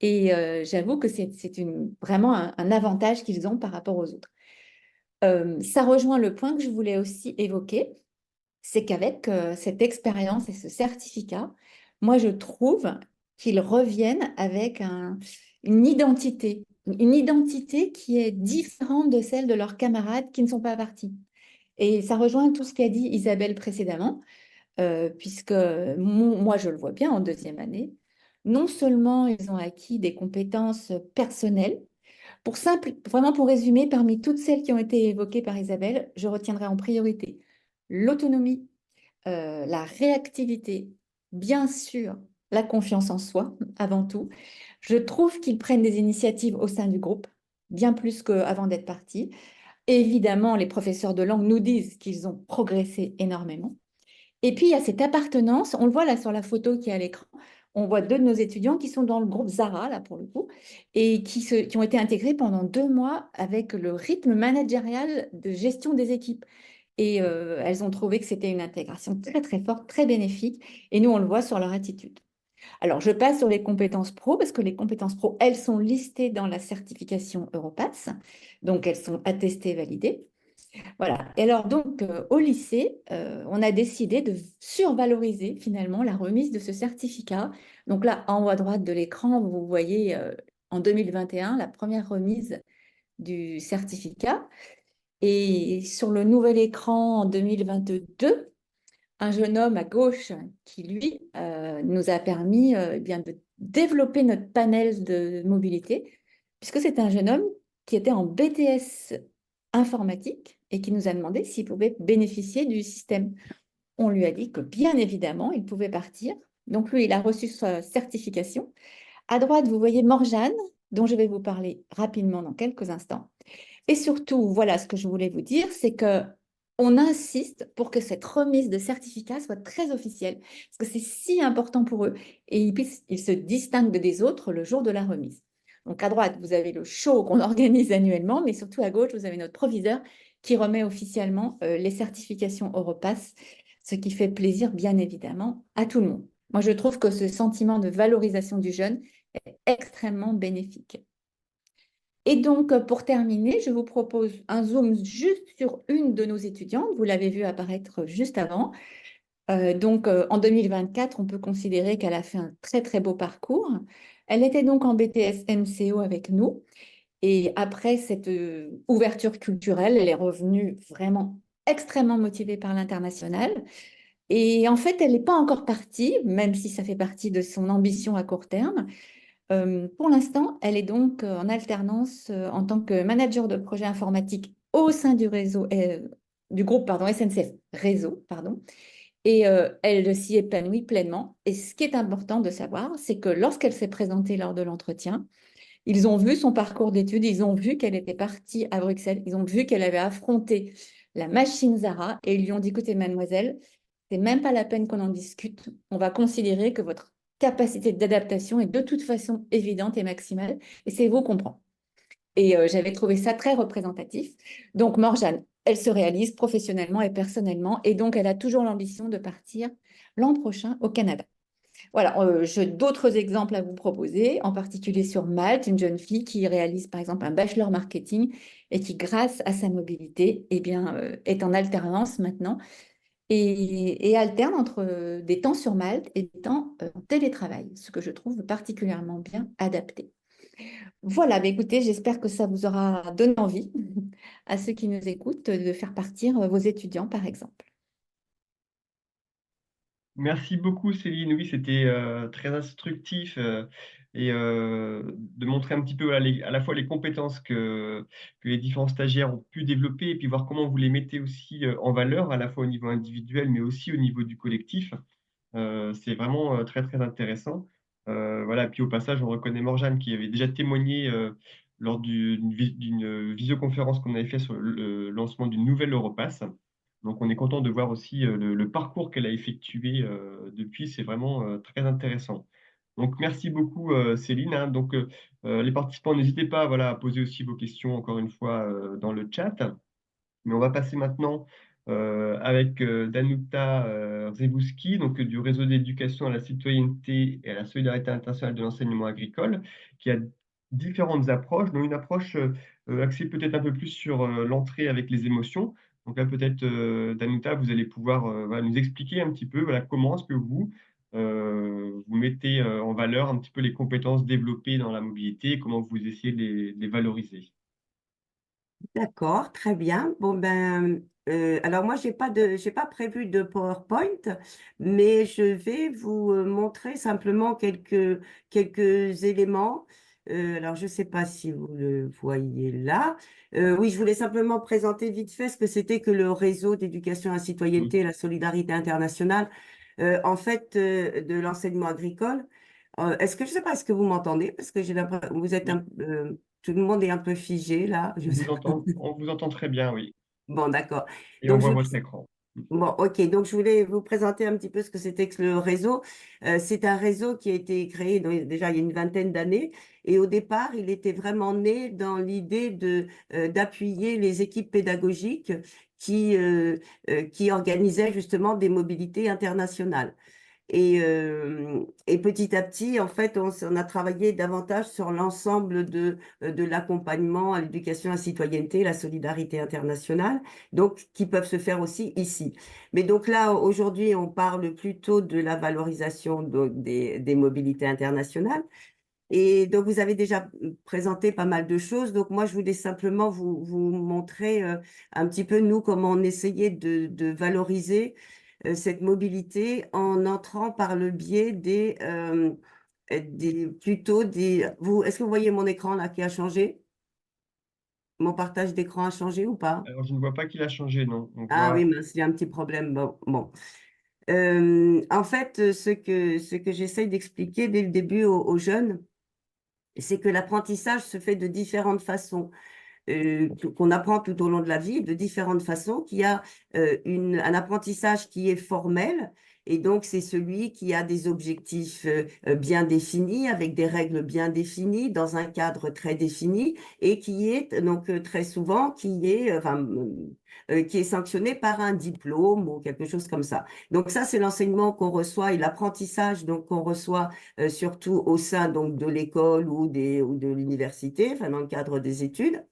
Et j'avoue que c'est vraiment un avantage qu'ils ont par rapport aux autres. Ça rejoint le point que je voulais aussi évoquer, c'est qu'avec cette expérience et ce certificat, moi, je trouve qu'ils reviennent avec une identité qui est différente de celle de leurs camarades qui ne sont pas partis. Et ça rejoint tout ce qu'a dit Isabelle précédemment, puisque moi, je le vois bien en deuxième année. Non seulement ils ont acquis des compétences personnelles, vraiment pour résumer, parmi toutes celles qui ont été évoquées par Isabelle, je retiendrai en priorité l'autonomie, la réactivité, bien sûr, la confiance en soi, avant tout. Je trouve qu'ils prennent des initiatives au sein du groupe, bien plus qu'avant d'être partis. Évidemment, les professeurs de langue nous disent qu'ils ont progressé énormément. Et puis, il y a cette appartenance, on le voit là sur la photo qui est à l'écran, on voit deux de nos étudiants qui sont dans le groupe Zara, là pour le coup, et qui ont été intégrés pendant 2 mois avec le rythme managérial de gestion des équipes. Et elles ont trouvé que c'était une intégration très, très forte, très bénéfique. Et nous, on le voit sur leur attitude. Alors, je passe sur les compétences pro, parce que les compétences pro, elles sont listées dans la certification Europass. Donc, elles sont attestées, validées. Voilà. Et alors, donc, au lycée, on a décidé de survaloriser finalement la remise de ce certificat. Donc là, en haut à droite de l'écran, vous voyez en 2021 la première remise du certificat. Et sur le nouvel écran en 2022, un jeune homme à gauche qui, lui, nous a permis eh bien, de développer notre panel de mobilité, puisque c'est un jeune homme qui était en BTS informatique et qui nous a demandé s'il pouvait bénéficier du système. On lui a dit que bien évidemment, il pouvait partir. Donc lui, il a reçu sa certification. À droite, vous voyez Morjane, dont je vais vous parler rapidement dans quelques instants. Et surtout, voilà ce que je voulais vous dire, c'est que on insiste pour que cette remise de certificat soit très officielle, parce que c'est si important pour eux, et ils se distinguent des autres le jour de la remise. Donc à droite, vous avez le show qu'on organise annuellement, mais surtout à gauche, vous avez notre proviseur qui remet officiellement les certifications Europass, ce qui fait plaisir, bien évidemment, à tout le monde. Moi, je trouve que ce sentiment de valorisation du jeune est extrêmement bénéfique. Et donc, pour terminer, je vous propose un zoom juste sur une de nos étudiantes. Vous l'avez vu apparaître juste avant. Donc, en 2024, on peut considérer qu'elle a fait un très, très beau parcours. Elle était donc en BTS MCO avec nous. Et après cette ouverture culturelle, elle est revenue vraiment extrêmement motivée par l'international. Et en fait, elle n'est pas encore partie, même si ça fait partie de son ambition à court terme. Pour l'instant, elle est donc en alternance en tant que manager de projet informatique au sein du réseau, du groupe SNCF Réseau, pardon. Et elle s'y épanouit pleinement. Et ce qui est important de savoir, c'est que lorsqu'elle s'est présentée lors de l'entretien, ils ont vu son parcours d'études, ils ont vu qu'elle était partie à Bruxelles, ils ont vu qu'elle avait affronté la machine Zara et ils lui ont dit, écoutez, mademoiselle, c'est même pas la peine qu'on en discute. On va considérer que votre capacité d'adaptation est de toute façon évidente et maximale, et c'est vous comprendre. Et j'avais trouvé ça très représentatif. Donc, Morjane, elle se réalise professionnellement et personnellement, et donc elle a toujours l'ambition de partir l'an prochain au Canada. Voilà, j'ai d'autres exemples à vous proposer, en particulier sur Malte, une jeune fille qui réalise par exemple un bachelor marketing et qui, grâce à sa mobilité, eh bien, est en alternance maintenant et alterne entre des temps sur Malte et des temps en télétravail, ce que je trouve particulièrement bien adapté. Voilà, bah écoutez, j'espère que ça vous aura donné envie à ceux qui nous écoutent de faire partir vos étudiants, par exemple. Merci beaucoup, Céline. Oui, c'était très instructif et de montrer un petit peu voilà, à la fois les compétences que les différents stagiaires ont pu développer et puis voir comment vous les mettez aussi en valeur, à la fois au niveau individuel, mais aussi au niveau du collectif. C'est vraiment très, très intéressant. Voilà, puis au passage, on reconnaît Morjane qui avait déjà témoigné lors d'une visioconférence qu'on avait fait sur le lancement d'une nouvelle Europass. Donc, on est content de voir aussi le parcours qu'elle a effectué depuis. C'est vraiment très intéressant. Donc, merci beaucoup, Céline, hein. Donc, les participants, n'hésitez pas voilà, à poser aussi vos questions, encore une fois, dans le chat. Mais on va passer maintenant avec Danuta Rzewuski, donc du réseau d'éducation à la citoyenneté et à la solidarité internationale de l'enseignement agricole, qui a différentes approches, dont une approche axée peut-être un peu plus sur l'entrée avec les émotions. Donc là, peut-être, Danuta, vous allez pouvoir voilà, nous expliquer un petit peu voilà, comment est-ce que vous mettez en valeur un petit peu les compétences développées dans la mobilité et comment vous essayez de les valoriser. D'accord, très bien. Bon ben, alors moi j'ai pas prévu de PowerPoint, mais je vais vous montrer simplement quelques éléments. Alors je sais pas si vous le voyez là. Oui, je voulais simplement présenter vite fait ce que c'était que le réseau d'éducation à la citoyenneté et la solidarité internationale, en fait, de l'enseignement agricole. Est-ce que je sais pas, est-ce que vous m'entendez? Parce que j'ai l'impression vous êtes Oui, tout le monde est un peu figé là. Je sais pas. on vous entend très bien, oui. Bon, d'accord. Et on Donc, voit votre écran. bon, ok. Donc, je voulais vous présenter un petit peu ce que c'était que le réseau. C'est un réseau qui a été créé déjà il y a une vingtaine d'années. Et au départ, il était vraiment né dans l'idée d'appuyer les équipes pédagogiques qui organisaient justement des mobilités internationales. Et petit à petit, en fait, on a travaillé davantage sur l'ensemble de l'accompagnement à l'éducation à la citoyenneté, la solidarité internationale, donc qui peuvent se faire aussi ici. Mais donc là, aujourd'hui, on parle plutôt de la valorisation des mobilités internationales. Et donc, vous avez déjà présenté pas mal de choses. Donc, moi, je voulais simplement vous montrer un petit peu, nous, comment on essayait de valoriser cette mobilité en entrant par le biais plutôt des, est-ce que vous voyez mon écran là qui a changé? Mon partage d'écran a changé ou pas? Alors, je ne vois pas qu'il a changé, non. On Ah oui, voit. mince, il y a un petit problème. Bon. En fait, ce que j'essaye d'expliquer dès le début aux jeunes, c'est que l'apprentissage se fait de différentes façons. Qu'on apprend tout au long de la vie de différentes façons, qu'il y a un apprentissage qui est formel, et donc c'est celui qui a des objectifs bien définis, avec des règles bien définies, dans un cadre très défini, et qui est donc très souvent qui est sanctionné par un diplôme ou quelque chose comme ça. Donc ça, c'est l'enseignement qu'on reçoit et l'apprentissage donc qu'on reçoit surtout au sein donc de l'école ou de l'université, enfin dans le cadre des études.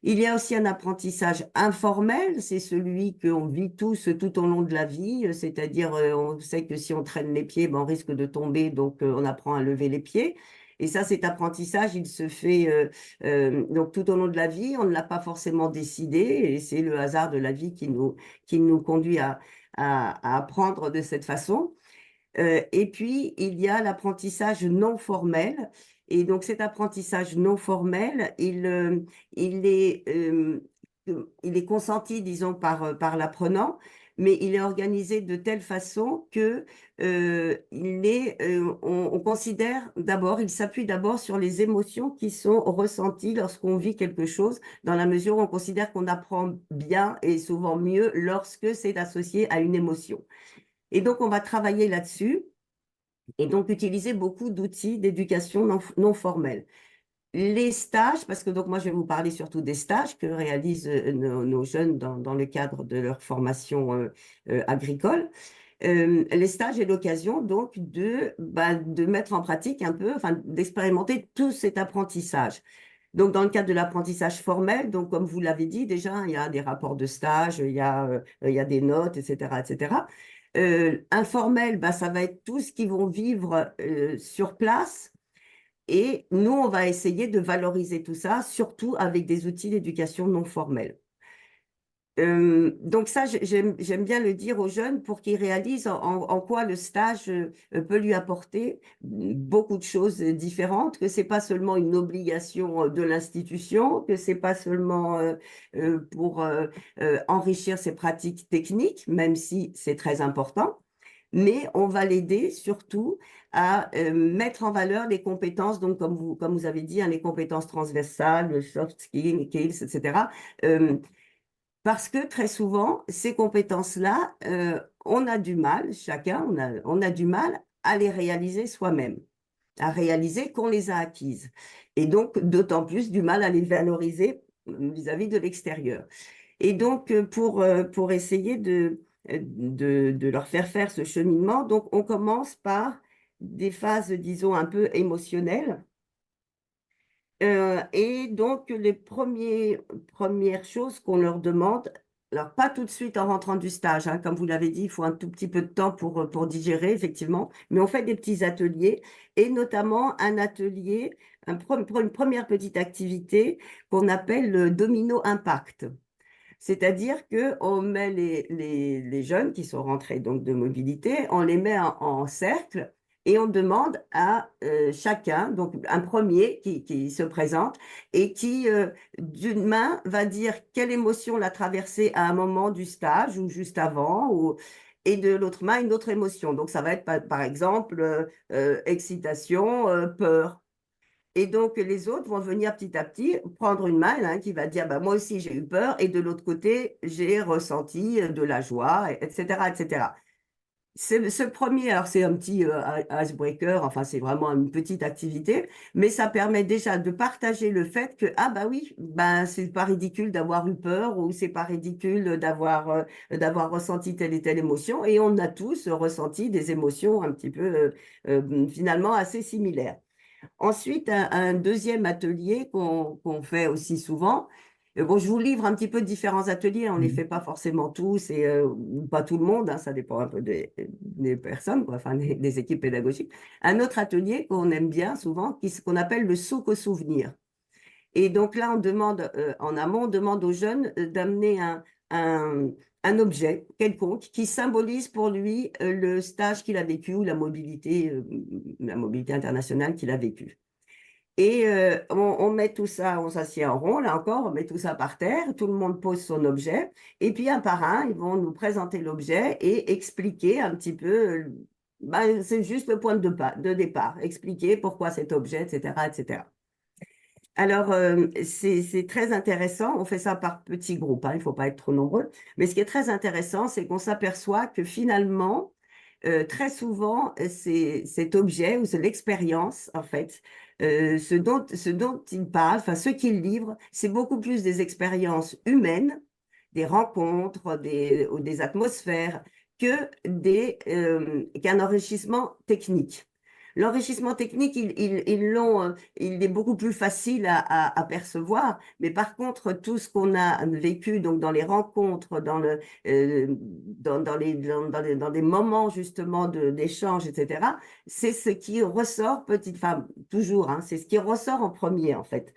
Il y a aussi un apprentissage informel, c'est celui qu'on vit tous tout au long de la vie, c'est-à-dire on sait que si on traîne les pieds, ben, on risque de tomber, donc on apprend à lever les pieds. Et ça, cet apprentissage, il se fait donc tout au long de la vie, on ne l'a pas forcément décidé, et c'est le hasard de la vie qui nous conduit à apprendre de cette façon. Et puis, il y a l'apprentissage non formel. Et donc, cet apprentissage non formel, il est, euh, il est consenti, disons, par l'apprenant, mais il est organisé de telle façon que on considère d'abord, il s'appuie d'abord sur les émotions qui sont ressenties lorsqu'on vit quelque chose, dans la mesure où on considère qu'on apprend bien et souvent mieux lorsque c'est associé à une émotion. Et donc, on va travailler là-dessus. et donc utiliser beaucoup d'outils d'éducation non formelle. Les stages, parce que donc moi je vais vous parler surtout des stages que réalisent nos jeunes dans le cadre de leur formation agricole. Les stages est l'occasion donc de mettre en pratique un peu, enfin d'expérimenter tout cet apprentissage. Donc, dans le cadre de l'apprentissage formel, donc comme vous l'avez dit déjà, il y a des rapports de stage, il y a des notes, etc., etc. Informel, ça va être tout ce qu'ils vont vivre sur place. Et nous, on va essayer de valoriser tout ça, surtout avec des outils d'éducation non formelle. Donc ça, j'aime bien le dire aux jeunes pour qu'ils réalisent en quoi le stage peut lui apporter beaucoup de choses différentes, que c'est pas seulement une obligation de l'institution, que c'est pas seulement pour enrichir ses pratiques techniques, même si c'est très important, mais on va l'aider surtout à mettre en valeur les compétences, donc comme vous avez dit, hein, les compétences transversales, le soft skills, etc. Parce que très souvent, ces compétences-là, on a du mal, chacun, on a du mal à les réaliser soi-même, à réaliser qu'on les a acquises. Et donc, d'autant plus du mal à les valoriser vis-à-vis de l'extérieur. Et donc, pour essayer de leur faire ce cheminement, donc on commence par des phases, disons, un peu émotionnelles. Et donc, les premières choses qu'on leur demande, alors pas tout de suite en rentrant du stage, hein, comme vous l'avez dit, il faut un tout petit peu de temps pour digérer, effectivement, mais on fait des petits ateliers, et notamment un atelier, pour une première petite activité qu'on appelle le domino impact. C'est-à-dire qu'on met les jeunes qui sont rentrés donc de mobilité, on les met en cercle et on demande à chacun, donc un premier qui se présente et qui, d'une main, va dire quelle émotion l'a traversé à un moment du stage ou juste avant, et de l'autre main, une autre émotion. Donc, ça va être par exemple excitation, peur. Et donc, les autres vont venir petit à petit prendre une main, hein, qui va dire, moi aussi, j'ai eu peur, et de l'autre côté, j'ai ressenti de la joie, etc., etc. Ce premier, alors c'est un petit icebreaker, enfin, c'est vraiment une petite activité, mais ça permet déjà de partager le fait que, oui, c'est pas ridicule d'avoir eu peur, ou c'est pas ridicule d'avoir ressenti telle et telle émotion, et on a tous ressenti des émotions un petit peu, finalement, assez similaires. Ensuite, un deuxième atelier qu'on fait aussi souvent. Bon, je vous livre un petit peu différents ateliers, on ne les fait pas forcément tous, et pas tout le monde, hein, ça dépend un peu des personnes, quoi, enfin des équipes pédagogiques. Un autre atelier qu'on aime bien souvent, qu'on appelle le souk au souvenir. Et donc là, on demande, en amont, on demande aux jeunes d'amener un objet quelconque qui symbolise pour lui le stage qu'il a vécu ou la mobilité internationale qu'il a vécue. Et on met tout ça, on s'assied en rond, là encore, on met tout ça par terre, tout le monde pose son objet, et puis un par un, ils vont nous présenter l'objet et expliquer un petit peu, c'est juste le point de départ, expliquer pourquoi cet objet, etc., etc. Alors, c'est très intéressant. On fait ça par petits groupes, hein, il ne faut pas être trop nombreux. Mais ce qui est très intéressant, c'est qu'on s'aperçoit que finalement, très souvent, c'est cet objet ou c'est l'expérience, en fait, ce dont il parle, enfin, ce qu'il livre, c'est beaucoup plus des expériences humaines, des rencontres, ou des atmosphères, qu'un enrichissement technique. L'enrichissement technique, il est beaucoup plus facile à percevoir, mais par contre, tout ce qu'on a vécu donc dans les rencontres, dans des moments justement d'échange, etc., c'est ce qui ressort toujours, hein, c'est ce qui ressort en premier en fait.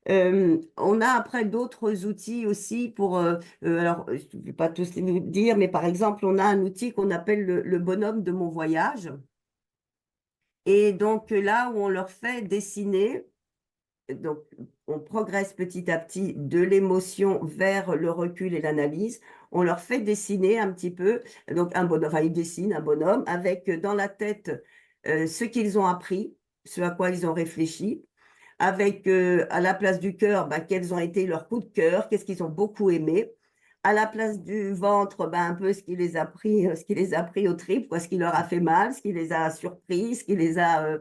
On a après d'autres outils aussi alors je ne vais pas tous les dire, mais par exemple, on a un outil qu'on appelle le bonhomme de mon voyage. Et donc là où on leur fait dessiner, donc on progresse petit à petit de l'émotion vers le recul et l'analyse, on leur fait dessiner un petit peu, donc un bonhomme, enfin ils dessinent un bonhomme avec dans la tête ce qu'ils ont appris, ce à quoi ils ont réfléchi, avec à la place du cœur, quels ont été leurs coups de cœur, qu'est-ce qu'ils ont beaucoup aimé. à la place du ventre, ben, un peu ce qui les a pris aux tripes, quoi, ce qui leur a fait mal, ce qui les a surpris, ce qui les a…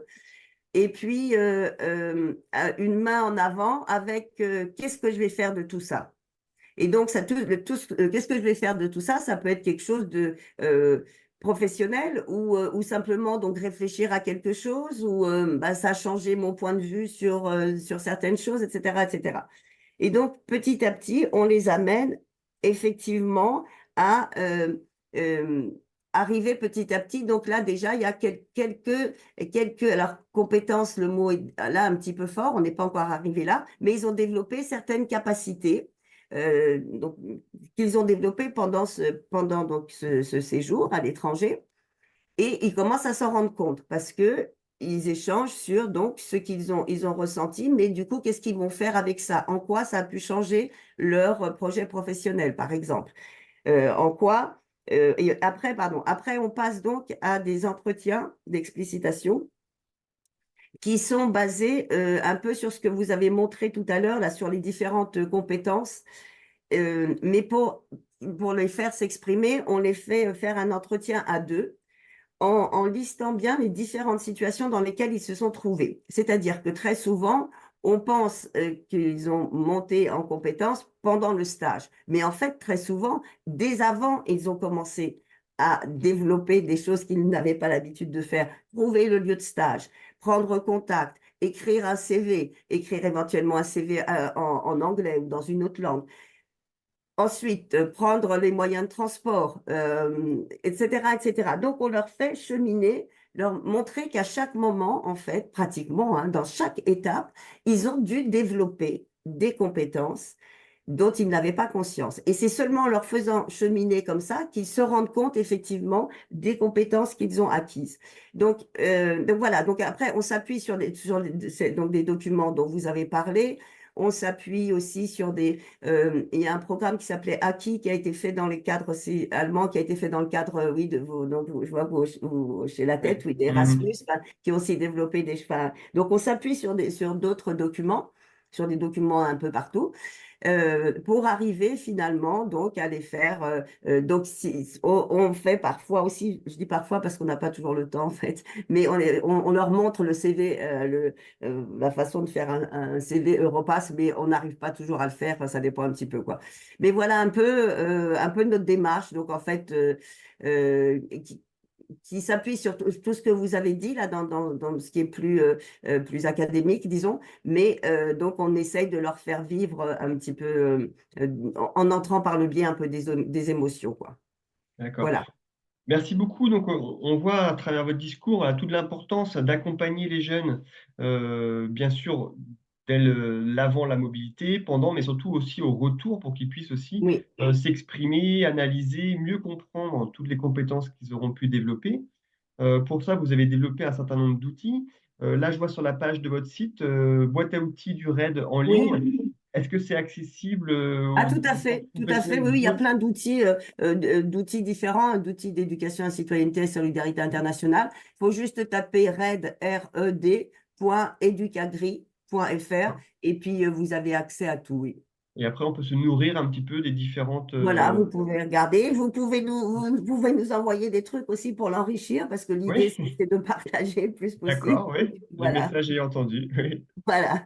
Et puis, une main en avant avec qu'est-ce que je vais faire de tout ça? Et donc, qu'est-ce que je vais faire de tout ça? Ça peut être quelque chose de professionnel ou simplement donc réfléchir à quelque chose ou bah, ça a changé mon point de vue sur certaines choses, etc., etc. Et donc, petit à petit, on les amène effectivement à arriver petit à petit. Donc là, déjà, il y a quelques alors, compétences, le mot est là un petit peu fort, on n'est pas encore arrivé là, mais ils ont développé certaines capacités donc, qu'ils ont développées pendant donc, ce séjour à l'étranger. Et ils commencent à s'en rendre compte parce que ils échangent sur donc ce ils ont ressenti, mais du coup, qu'est-ce qu'ils vont faire avec ça? En quoi ça a pu changer leur projet professionnel, par exemple? En quoi et après, on passe donc à des entretiens d'explicitation qui sont basés un peu sur ce que vous avez montré tout à l'heure, là, sur les différentes compétences. Mais pour les faire s'exprimer, on les fait faire un entretien à deux en listant bien les différentes situations dans lesquelles ils se sont trouvés. C'est-à-dire que très souvent, on pense qu'ils ont monté en compétences pendant le stage. Mais en fait, très souvent, dès avant, ils ont commencé à développer des choses qu'ils n'avaient pas l'habitude de faire. Trouver le lieu de stage, prendre contact, écrire un CV, écrire éventuellement un CV en anglais ou dans une autre langue. Ensuite, prendre les moyens de transport, etc., etc. Donc, on leur fait cheminer, leur montrer qu'à chaque moment, en fait, pratiquement, hein, dans chaque étape, ils ont dû développer des compétences dont ils n'avaient pas conscience. Et c'est seulement en leur faisant cheminer comme ça qu'ils se rendent compte, effectivement, des compétences qu'ils ont acquises. Donc voilà. Donc après, on s'appuie sur donc des documents dont vous avez parlé. On s'appuie aussi sur il y a un programme qui s'appelait Aki qui a été fait dans les cadres, c'est allemand, qui a été fait dans le cadre, oui, de vos, donc je vois vous chez la tête, oui, d'Erasmus, qui ont aussi développé donc on s'appuie sur d'autres documents, sur des documents un peu partout. Pour arriver finalement donc à les faire. Donc on fait parfois aussi, je dis parfois parce qu'on n'a pas toujours le temps en fait, mais on leur montre le CV, la façon de faire un CV Europass, mais on n'arrive pas toujours à le faire, enfin, ça dépend un petit peu quoi. Mais voilà un peu notre démarche, donc en fait qui s'appuie sur tout ce que vous avez dit là dans ce qui est plus académique, disons, mais donc on essaye de leur faire vivre un petit peu en entrant par le biais un peu des émotions, quoi. D'accord. Voilà. Merci beaucoup. Donc, on voit à travers votre discours toute l'importance d'accompagner les jeunes, bien sûr, dès l'avant la mobilité, pendant, mais surtout aussi au retour pour qu'ils puissent aussi Oui. s'exprimer, analyser, mieux comprendre toutes les compétences qu'ils auront pu développer. Pour ça, vous avez développé un certain nombre d'outils. Là, je vois sur la page de votre site, boîte à outils du RAID en ligne. Oui. Est-ce que c'est accessible Ah, aux tout à fait, tout à fait. professionnels Oui, du oui, il y a jeu? plein d'outils différents, d'outils d'éducation à la citoyenneté et solidarité internationale. Il faut juste taper red.educagri.fr et puis vous avez accès à tout, oui. Et après, on peut se nourrir un petit peu des différentes… Voilà, vous pouvez regarder. Vous pouvez nous envoyer des trucs aussi pour l'enrichir parce que l'idée, Oui, c'est de partager le plus possible. d'accord, oui. Le Voilà, message est entendu. Oui. voilà.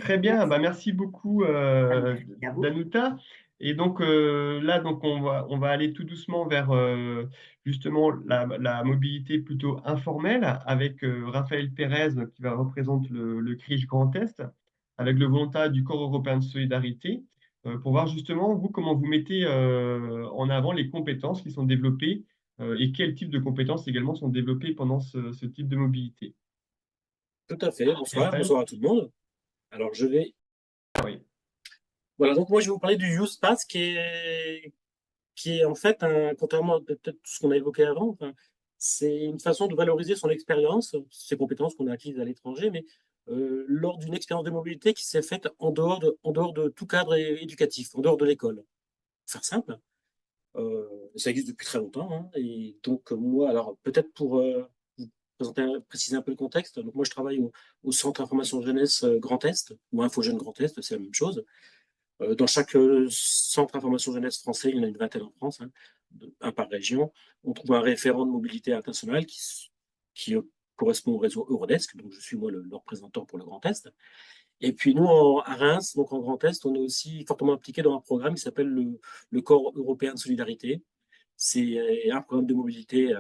Très bien, bah, merci beaucoup Merci à vous. Danuta. Et donc là, donc on va aller tout doucement vers justement la mobilité plutôt informelle avec Raphaël Pérez qui va représenter le CRIJ Grand Est avec le volontariat du Corps européen de solidarité pour voir justement vous comment vous mettez en avant les compétences qui sont développées et quels types de compétences également sont développées pendant ce type de mobilité. Tout à fait. Bonsoir, Raphaël? bonsoir à tout le monde. Alors, je vais. Ah oui. Voilà, donc moi, je vais vous parler du Youth Pass qui est en fait, contrairement à peut-être tout ce qu'on a évoqué avant, enfin, c'est une façon de valoriser son expérience, ses compétences qu'on a acquises à l'étranger, mais lors d'une expérience de mobilité qui s'est faite en dehors de tout cadre éducatif, en dehors de l'école. Pour faire simple, ça existe depuis très longtemps, hein, et donc moi, alors peut-être pour vous préciser un peu le contexte, donc moi je travaille au Centre Information Jeunesse Grand Est, ou Info Jeune Grand Est, c'est la même chose. Dans chaque centre d'information jeunesse français, il y en a une vingtaine en France, hein, un par région, on trouve un référent de mobilité internationale qui correspond au réseau Eurodesk, donc je suis moi le représentant pour le Grand Est. Et puis nous, à Reims, donc en Grand Est, on est aussi fortement impliqué dans un programme qui s'appelle le Corps européen de solidarité. C'est un programme de mobilité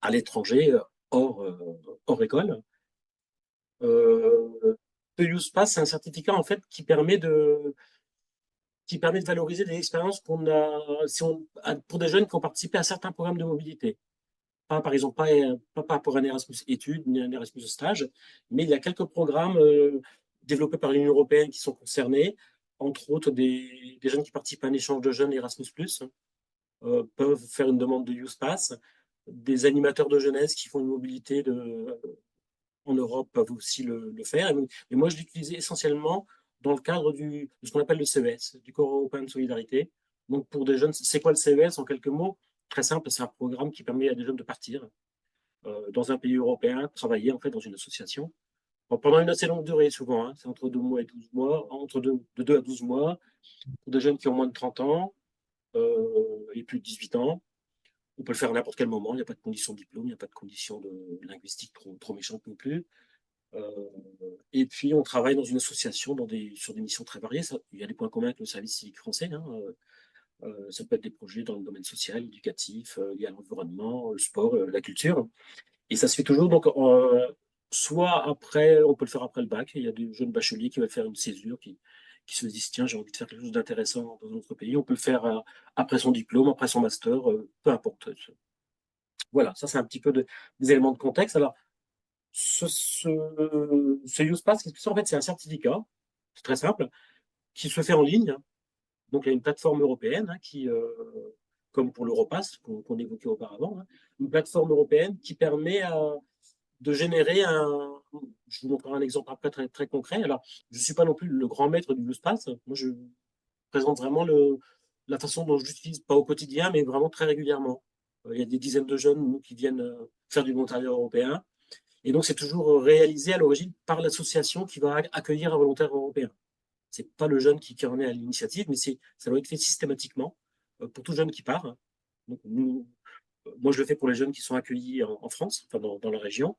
à l'étranger, hors école. Le Youth Pass, c'est un certificat en fait qui permet de valoriser des expériences qu'on a pour des jeunes qui ont participé à certains programmes de mobilité. Pas, par exemple, pas pour un Erasmus études ni un Erasmus stage, mais il y a quelques programmes développés par l'Union européenne qui sont concernés, entre autres des jeunes qui participent à un échange de jeunes Erasmus+, peuvent faire une demande de Youth Pass. Des animateurs de jeunesse qui font une mobilité en Europe peuvent aussi le faire. Mais moi, je l'utilisais essentiellement dans le cadre de ce qu'on appelle le CES, du Corps européen de solidarité. Donc, pour des jeunes, c'est quoi le CES en quelques mots? Très simple, c'est un programme qui permet à des jeunes de partir dans un pays européen, travailler en fait dans une association. Pendant une assez longue durée, souvent, hein, c'est entre 2 mois et 12 mois, de 2 à 12 mois, pour des jeunes qui ont moins de 30 ans et plus de 18 ans. On peut le faire à n'importe quel moment, il n'y a pas de condition de diplôme, il n'y a pas de condition linguistique trop méchante non plus. Et puis, on travaille dans une association sur des missions très variées. Il y a des points communs avec le service civique français. Hein. Ça peut être des projets dans le domaine social, éducatif, lié à l'environnement, le sport, la culture. Et ça se fait toujours, donc, soit après, on peut le faire après le bac. Il y a des jeunes bacheliers qui veulent faire une césure, qui se disent, tiens, j'ai envie de faire quelque chose d'intéressant dans un autre pays. On peut le faire après son diplôme, après son master, peu importe. Voilà, ça, c'est un petit peu des éléments de contexte. Alors, ce Youth Pass, qu'est-ce que c'est? En fait, c'est un certificat, c'est très simple, qui se fait en ligne. Donc, il y a une plateforme européenne comme pour l'Europass qu'on évoquait auparavant, hein, une plateforme européenne qui permet de générer Je vous montrerai un exemple après très, très concret. Alors, je ne suis pas non plus le grand maître du Youth Pass. Moi, je présente vraiment la façon dont je l'utilise, pas au quotidien, mais vraiment très régulièrement. Il y a des dizaines de jeunes qui viennent faire du volontariat européen. Et donc, c'est toujours réalisé à l'origine par l'association qui va accueillir un volontaire européen. Ce n'est pas le jeune qui en est à l'initiative, mais ça doit être fait systématiquement pour tout jeune qui part. Donc, moi, je le fais pour les jeunes qui sont accueillis en France, enfin dans la région.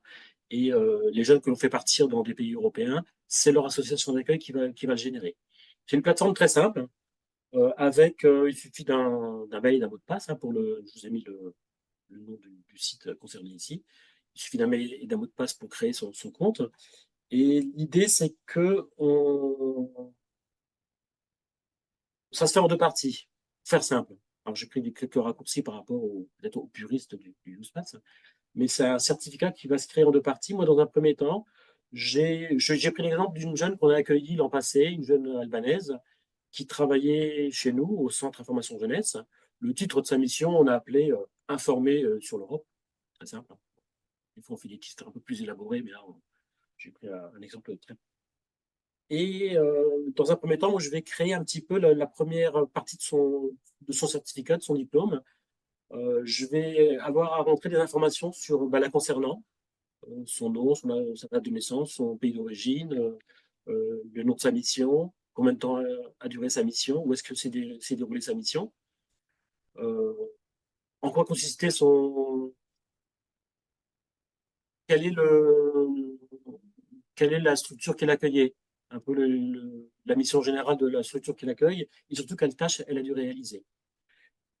Et les jeunes que l'on fait partir dans des pays européens, c'est leur association d'accueil qui va le générer. C'est une plateforme très simple, il suffit d'un mail et d'un mot de passe. Hein, je vous ai mis le nom du site concerné ici. Il suffit d'un mail et d'un mot de passe pour créer son compte. Et l'idée, c'est que ça se fait en deux parties. Faire simple. Alors, j'ai pris quelques raccourcis par rapport peut-être aux puristes du Youth Pass, mais c'est un certificat qui va se créer en deux parties. Moi, dans un premier temps, j'ai pris l'exemple d'une jeune qu'on a accueillie l'an passé, une jeune albanaise, qui travaillait chez nous au Centre Information Jeunesse. Le titre de sa mission, on a appelé Informer sur l'Europe. Très simple. Des fois, on fait des titres un peu plus élaborés, mais là, j'ai pris un exemple très. Et dans un premier temps, moi, je vais créer un petit peu la première partie de son certificat, de son diplôme. Je vais avoir à rentrer des informations sur la concernant, son nom, sa date de naissance, son pays d'origine, le nom de sa mission, combien de temps a duré sa mission, où est-ce que s'est déroulée sa mission, en quoi consistait quelle est la structure qu'elle accueillait, un peu la mission générale de la structure qu'elle accueille, et surtout quelle tâche elle a dû réaliser.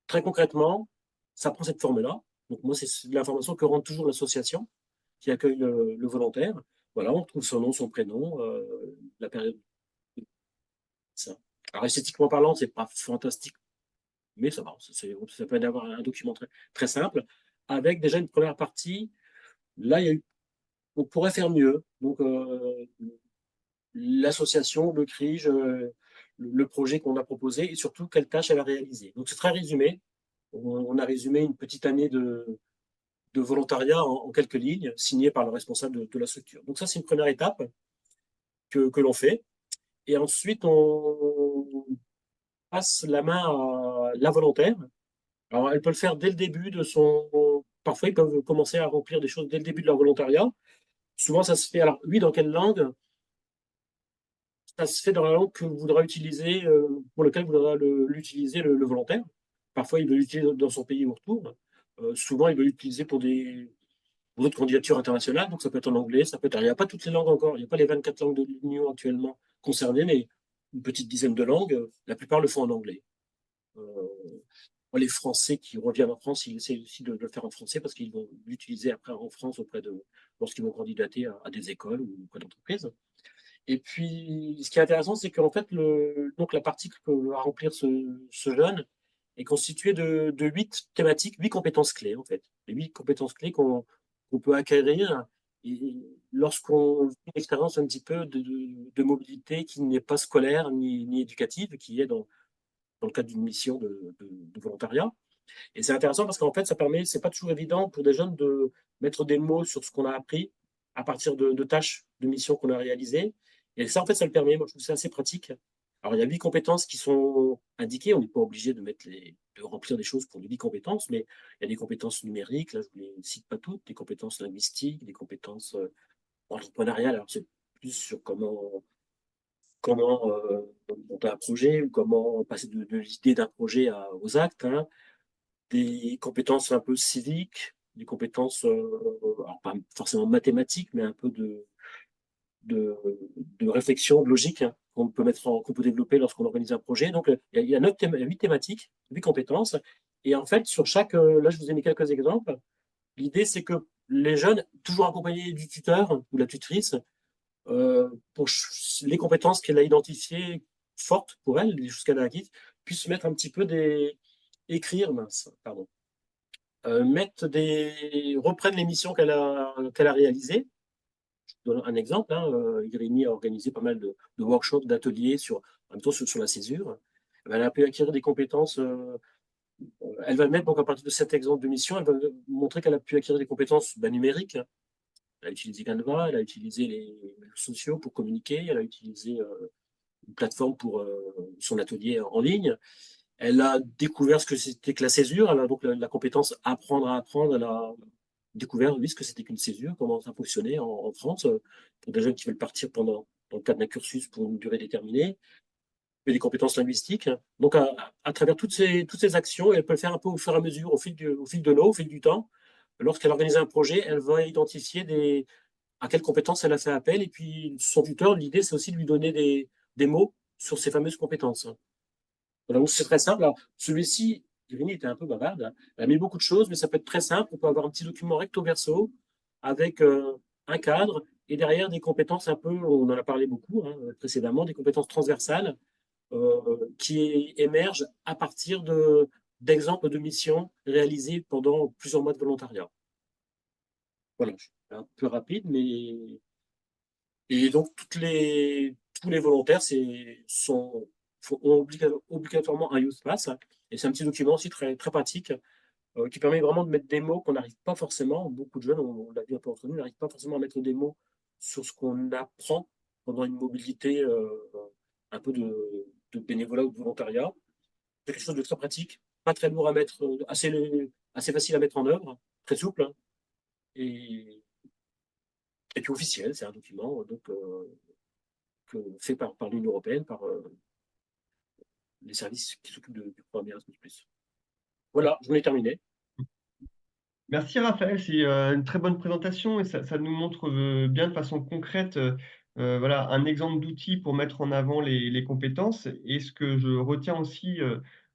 Très concrètement, ça prend cette forme-là. Donc moi, c'est l'information que rend toujours l'association qui accueille le volontaire. Voilà, on trouve son nom, son prénom, la période. Ça. Alors esthétiquement parlant, c'est pas fantastique, mais ça va. Ça peut avoir un document très, très simple, avec déjà une première partie. Là, on pourrait faire mieux. Donc l'association, le CRIJ, le projet qu'on a proposé et surtout quelle tâche elle a réalisée. Donc c'est très résumé. On a résumé une petite année de volontariat en quelques lignes, signée par le responsable de la structure. Donc ça, c'est une première étape que l'on fait. Et ensuite, on passe la main à la volontaire. Alors, elle peut le faire dès le début de son. Parfois, ils peuvent commencer à remplir des choses dès le début de leur volontariat. Souvent, ça se fait. Alors, oui, dans quelle langue? ça se fait dans la langue que voudra utiliser, pour lequel voudra l'utiliser le volontaire. Parfois, il veut l'utiliser dans son pays où il retourne. Souvent, il veut l'utiliser pour d'autres candidatures internationales. Donc, ça peut être en anglais, ça peut être. Il n'y a pas toutes les langues encore. Il n'y a pas les 24 langues de l'Union actuellement concernées, mais une petite dizaine de langues. La plupart le font en anglais. Les Français qui reviennent en France, ils essaient aussi de le faire en français parce qu'ils vont l'utiliser après en France lorsqu'ils vont candidater à des écoles ou auprès d'entreprises. Et puis, ce qui est intéressant, c'est qu'en fait, donc la partie que va remplir ce jeune est constituée de 8 thématiques, 8 compétences clés, en fait. Les 8 compétences clés qu'on peut acquérir lorsqu'on vit une expérience un petit peu de mobilité qui n'est pas scolaire ni éducative, qui est dans le cadre d'une mission de volontariat. Et c'est intéressant parce qu'en fait, ça permet, c'est pas toujours évident pour des jeunes de mettre des mots sur ce qu'on a appris à partir de tâches, de missions qu'on a réalisées. Et ça, en fait, ça le permet. Moi, je trouve que c'est assez pratique. Alors, il y a 8 compétences qui sont indiquées. On n'est pas obligé de remplir des choses pour les 8 compétences, mais il y a des compétences numériques. Là, je ne les cite pas toutes. Des compétences linguistiques, des compétences entrepreneuriales. Alors, c'est plus sur comment monter un projet ou comment passer de l'idée d'un projet aux actes, hein. Des compétences un peu civiques, des compétences, alors pas forcément mathématiques, mais un peu de, de réflexion, de logique, hein, qu'on peut développer lorsqu'on organise un projet. Donc, il y a 8 thématiques, 8 compétences. Et en fait, sur chaque, là, je vous ai mis quelques exemples. L'idée, c'est que les jeunes, toujours accompagnés du tuteur ou la tutrice, pour les compétences qu'elle a identifiées fortes pour elle, les choses qu'elle a acquises, puissent mettre un petit peu écrire, mince, pardon, reprennent les missions qu'elle a réalisées. Je vous donne un exemple, hein, Irini a organisé pas mal de workshops, d'ateliers en même temps sur la césure. Elle a pu acquérir des compétences. Elle va mettre, donc à partir de cet exemple de mission, elle va montrer qu'elle a pu acquérir des compétences numériques. Elle a utilisé Canva, elle a utilisé les réseaux sociaux pour communiquer, elle a utilisé une plateforme pour son atelier en ligne. Elle a découvert ce que c'était que la césure. Elle a donc la compétence apprendre à apprendre. Elle a découvert, oui, ce que c'était qu'une césure, comment ça fonctionnait en France, pour des jeunes qui veulent partir dans le cadre d'un cursus pour une durée déterminée. Et des compétences linguistiques. Donc, à travers toutes ces actions, elle peut le faire un peu au fur et à mesure, au fil de l'eau, au fil du temps. Lorsqu'elle organise un projet, elle va identifier à quelles compétences elle a fait appel. Et puis, son tuteur, l'idée, c'est aussi de lui donner des mots sur ces fameuses compétences. Voilà, donc c'est très simple. Alors, celui-ci, Irini était un peu bavarde, hein. Elle a mis beaucoup de choses, mais ça peut être très simple. On peut avoir un petit document recto verso avec un cadre et derrière des compétences un peu, on en a parlé beaucoup, hein, précédemment, des compétences transversales qui émergent à partir d'exemples de missions réalisées pendant plusieurs mois de volontariat. Voilà, je suis un peu rapide, mais. Et donc, tous les volontaires ont obligatoirement un Youth Pass. Et c'est un petit document aussi très, très pratique qui permet vraiment de mettre des mots qu'on n'arrive pas forcément. Beaucoup de jeunes, on l'a vu un peu entre nous, n'arrivent pas forcément à mettre des mots sur ce qu'on apprend pendant une mobilité un peu de bénévolat ou de volontariat. C'est quelque chose de très pratique, pas très lourd à mettre, assez facile à mettre en œuvre, très souple, hein, et, et puis officiel. C'est un document donc, fait par l'Union européenne, par les services qui s'occupent du programme Erasmus+. Voilà, j'en ai terminé. Merci Raphaël, c'est une très bonne présentation et ça nous montre bien de façon concrète voilà, un exemple d'outil pour mettre en avant les compétences. Et ce que je retiens aussi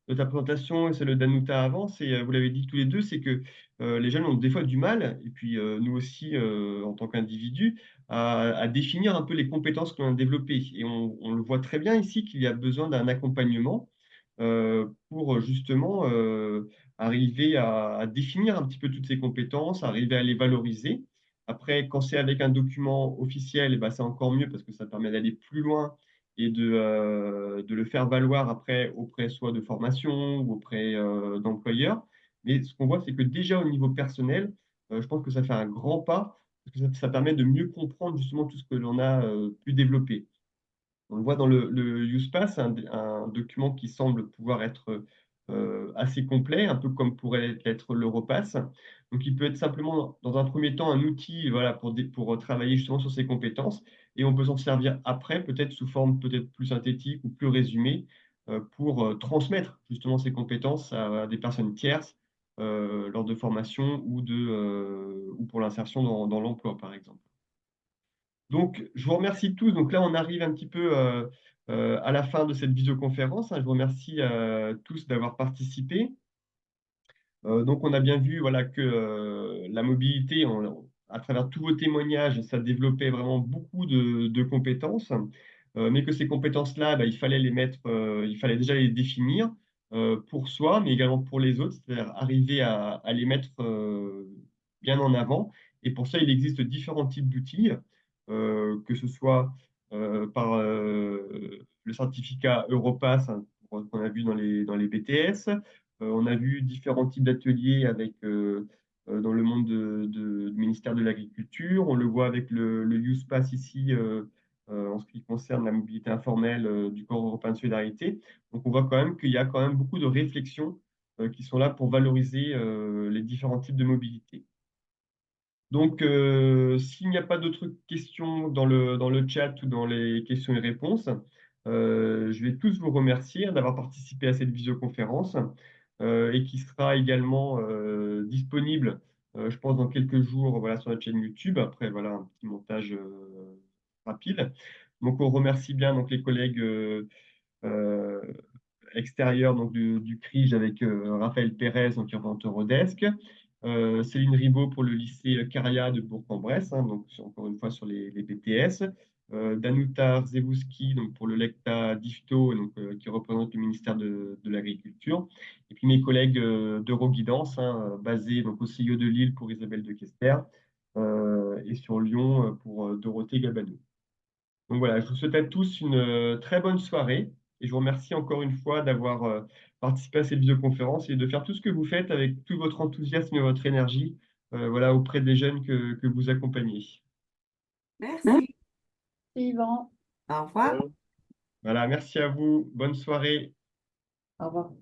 de ta présentation et celle d'Anouta avant, c'est, vous l'avez dit tous les deux, c'est que les jeunes ont des fois du mal, et puis nous aussi en tant qu'individus, à définir un peu les compétences qu'on a développées. Et on le voit très bien ici qu'il y a besoin d'un accompagnement pour justement arriver à définir un petit peu toutes ces compétences, arriver à les valoriser. Après, quand c'est avec un document officiel, eh ben, c'est encore mieux parce que ça permet d'aller plus loin et de le faire valoir après auprès soit de formation ou auprès d'employeurs. Mais ce qu'on voit, c'est que déjà au niveau personnel, je pense que ça fait un grand pas parce que ça permet de mieux comprendre justement tout ce que l'on a pu développer. On le voit dans le USPAS, un document qui semble pouvoir être assez complet, un peu comme pourrait l'être l'Europass. Donc, il peut être simplement, dans un premier temps, un outil voilà, pour travailler justement sur ces compétences. Et on peut s'en servir après, peut-être sous forme peut-être plus synthétique ou plus résumée, pour transmettre justement ces compétences à des personnes tierces lors de formation ou pour l'insertion dans l'emploi, par exemple. Donc, je vous remercie tous. Donc là, on arrive un petit peu à la fin de cette visioconférence, hein. Je vous remercie tous d'avoir participé. Donc, on a bien vu voilà, que la mobilité, à travers tous vos témoignages, ça développait vraiment beaucoup de compétences, mais que ces compétences-là, bah, il fallait les mettre, il fallait déjà les définir pour soi, mais également pour les autres, c'est-à-dire arriver à les mettre bien en avant. Et pour ça, il existe différents types d'outils, que ce soit par le certificat Europass, hein, qu'on a vu dans les BTS. On a vu différents types d'ateliers dans le monde du ministère de l'Agriculture. On le voit avec le Youth Pass ici, en ce qui concerne la mobilité informelle du Corps européen de solidarité. Donc, on voit quand même qu'il y a quand même beaucoup de réflexions qui sont là pour valoriser les différents types de mobilité. Donc, s'il n'y a pas d'autres questions dans le chat ou dans les questions et réponses, je vais tous vous remercier d'avoir participé à cette visioconférence et qui sera également disponible, je pense, dans quelques jours voilà, sur notre chaîne YouTube. Après, voilà, un petit montage rapide. Donc, on remercie bien donc, les collègues euh, extérieur donc du CRIJ avec Raphaël Pérez, donc qui représente Eurodesk, Céline Ribaud pour le lycée Caria de Bourg-en-Bresse, hein, donc encore une fois sur les BTS, Danuta Zewuski donc pour le LECTA DIFTO, donc, qui représente le ministère de l'Agriculture, et puis mes collègues d'Euroguidance, hein, basés donc, au CIO de Lille pour Isabelle de Kester, et sur Lyon pour Dorothée Gabanou. Donc voilà, je vous souhaite à tous une très bonne soirée et je vous remercie encore une fois d'avoir participé à cette visioconférence et de faire tout ce que vous faites avec tout votre enthousiasme et votre énergie voilà, auprès des jeunes que vous accompagnez. Merci. Yvan, Au revoir. Voilà, merci à vous. Bonne soirée. au revoir.